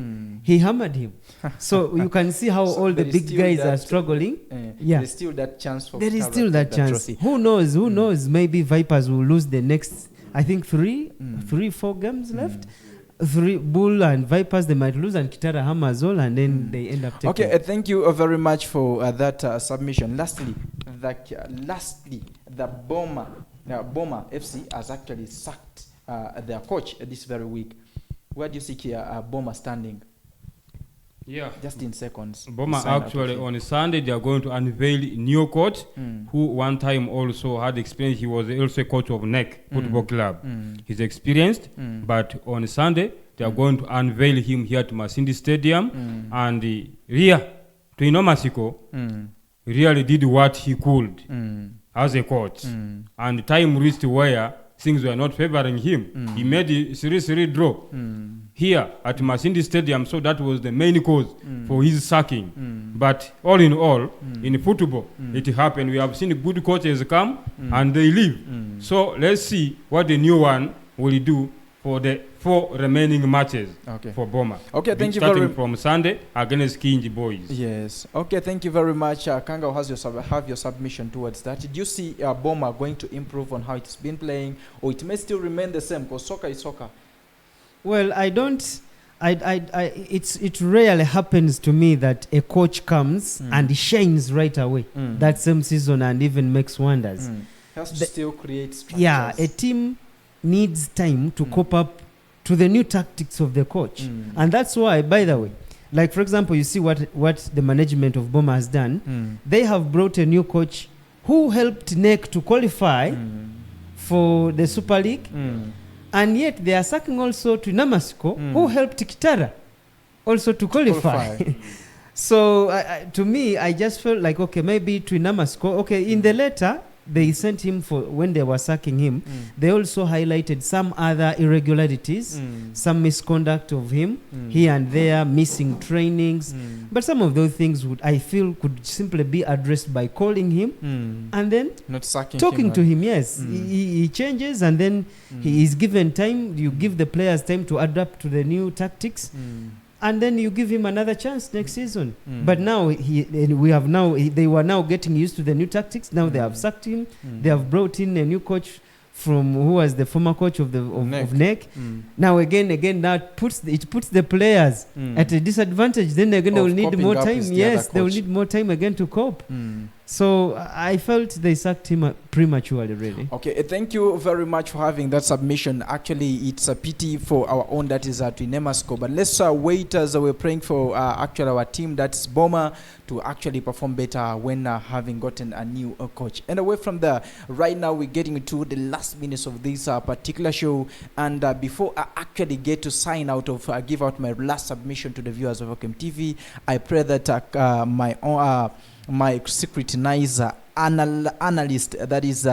He hammered him. So you can see how all the big guys are struggling. There's still that chance for There is still that chance. Who knows? Who knows? Maybe Vipers will lose the next, I think 4 games left. 3 Bull and Vipers, they might lose, and Kitara hammers all, and then they end up taking. Okay, thank you very much for that submission. Lastly, the Bomber FC has actually sacked their coach this very week. Where do you see Bomber standing? Yeah, just in seconds. Bomber actually on Sunday they are going to unveil new coach, who one time also had experience. He was also coach of NEC Football Club. He's experienced, but on Sunday they are going to unveil him here at Masindi Stadium, and Ria Tuinomasiko really did what he could as a coach, and time reached where things were not favoring him. He made a 3-3 draw here at Masindi Stadium, so that was the main cause for his sacking. But all in all, in football, it happened. We have seen good coaches come and they leave. So let's see what the new one will do for the 4 remaining matches for Boma. Okay, thank you starting from Sunday against Kinji Boys. Yes. Okay, thank you very much. Kanga has have your submission towards that. Did you see Boma going to improve on how it's been playing, or it may still remain the same because soccer is soccer? Well, it rarely happens to me that a coach comes and shines right away that same season and even makes wonders. Has to still create structures. Yeah, a team needs time to cope up to the new tactics of the coach. And that's why, by the way, like for example, you see what the management of Boma has done. They have brought a new coach who helped NEC to qualify for the Super League. And yet they are sacking also to Namasco, who helped Kitara also to qualify. So to me, I just felt like, okay, maybe to Namasco, okay, in the letter, they sent him for when they were sacking him. They also highlighted some other irregularities, some misconduct of him here and there, missing trainings. But some of those things I feel could simply be addressed by calling him and then not sacking talking him, to him. Yes, he changes and then he is given time. You give the players time to adapt to the new tactics. And then you give him another chance next season. But now they were now getting used to the new tactics. Now they have sacked him. They have brought in a new coach from who was the former coach of NEC. Now again that puts the players at a disadvantage. Then again they will need more time. Yes, they will need more time again to cope. So I felt they sacked him prematurely, really. Okay, thank you very much for having that submission. Actually, it's a pity for our own, that is at Nemasco. But let's wait as we're praying for actually our team, that's Boma, to actually perform better when having gotten a new coach. And away from there, right now we're getting to the last minutes of this particular show. And before I actually get to sign out of give out my last submission to the viewers of OKM TV, I pray that my scrutinizer analyst, that is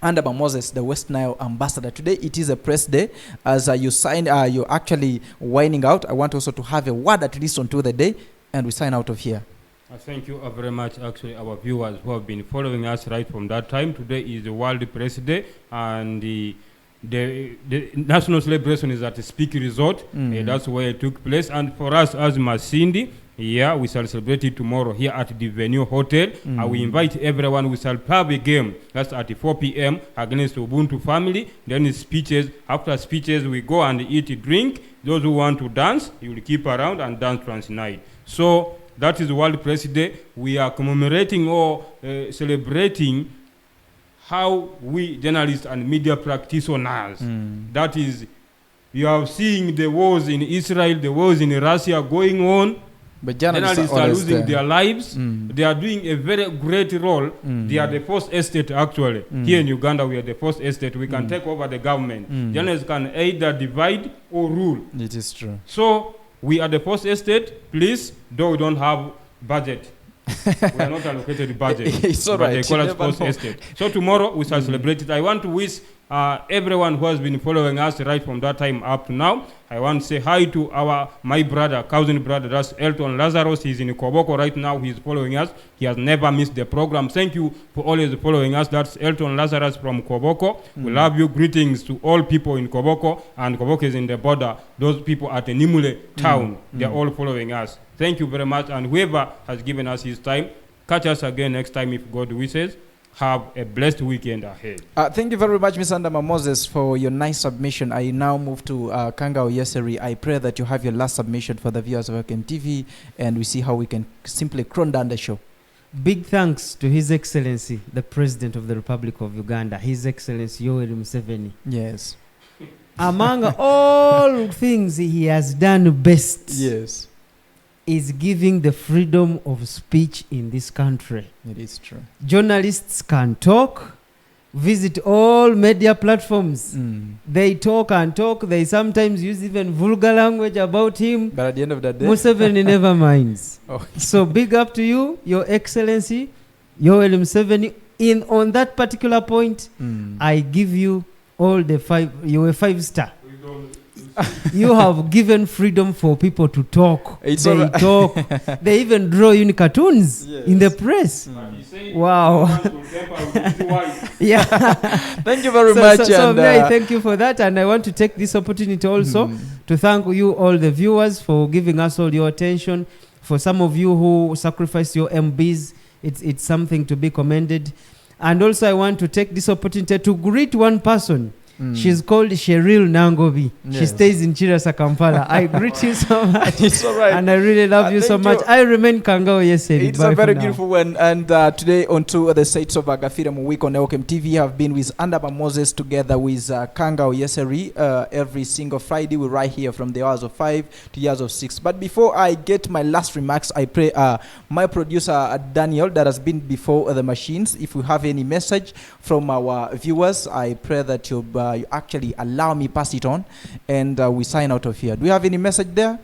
Andaba Moses, the West Nile ambassador. Today it is a press day. As you're actually winding out, I want also to have a word at least onto the day, and we sign out of here. Thank you very much, actually, our viewers who have been following us right from that time. Today is the World Press Day, and the national celebration is at the Speak Resort. That's where it took place. And for us as Masindi, we shall celebrate it tomorrow here at the Venue Hotel. We invite everyone. We shall have a game. That's at 4 p.m. against Ubuntu family. Then speeches. After speeches, we go and eat, drink. Those who want to dance, you will keep around and dance trans night. So that is World Press Day. We are commemorating or celebrating how we journalists and media practitioners, that is, you are seeing the wars in Israel, the wars in Russia going on. But journalists are losing their lives. They are doing a very great role. They are the first estate, actually. Here in Uganda, we are the first estate. We can take over the government. Journalists can either divide or rule. It is true. So we are the first estate. Please, though we don't have budget, we are not allocated budget. It's all but right. they call us first estate. So tomorrow we shall celebrate it. I want to wish everyone who has been following us right from that time up to now. I want to say hi to my brother, cousin brother, that's Elton Lazarus. He's in Koboko right now. He's following us. He has never missed the program. Thank you for always following us. That's Elton Lazarus from Koboko. We love you. Greetings to all people in Koboko. And Koboko is in the border. Those people at the Nimule town, they're all following us. Thank you very much. And whoever has given us his time, catch us again next time if God wishes. Have a blessed weekend ahead. Thank you very much, Mr. Andama Moses, for your nice submission. I now move to Kangao Yeseri. I pray that you have your last submission for the viewers of OKM TV, and we see how we can simply crown down the show. Big thanks to His Excellency, the President of the Republic of Uganda, His Excellency Yoweri Museveni. Yes. Among all things he has done best, yes, is giving the freedom of speech in this country. It is true. Journalists can talk, visit all media platforms. They talk and talk. They sometimes use even vulgar language about him. But at the end of the day, Museveni never minds. Oh. So big up to you, Your Excellency, Yoweri Museveni. On that particular point, I give you all the 5, you were 5-star. You have given freedom for people to talk. It's they alright. talk. They even draw you in cartoons in the press. Wow. Yeah. Thank you very much. So and, may I thank you for that, and I want to take this opportunity also to thank you all the viewers for giving us all your attention. For some of you who sacrificed your MBs, it's something to be commended. And also I want to take this opportunity to greet one person. She's called Cheryl Nangobi. She Yes. stays in Chirasa, Kampala. I greet you so much. It's all right. And I really love you so thank much. you. I remain Kangao Yeseri. It's Bye a very for now. beautiful one. And today on to the sites of AGAFIIRE MU week on AOKM TV have been with Andaba Moses together with Kangao Yeseri. Every single Friday we right here from the hours of 5 to the hours of 6. But before I get my last remarks, I pray my producer Daniel that has been before the machines. If we have any message from our viewers, I pray that you actually allow me pass it on, and we sign out of here. Do you have any message there?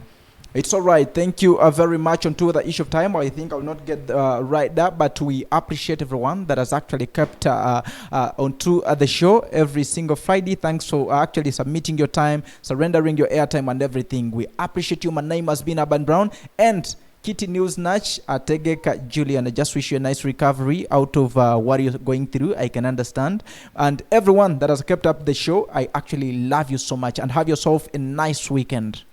It's all right. Thank you very much. On to the issue of time, I think I'll not get right there, but we appreciate everyone that has actually kept onto the show every single Friday. Thanks for actually submitting your time, surrendering your airtime and everything. We appreciate you. My name has been Aban Brown, and Kitty News Natch, Tegeka Julian. I just wish you a nice recovery out of what you're going through. I can understand. And everyone that has kept up the show, I actually love you so much. And have yourself a nice weekend.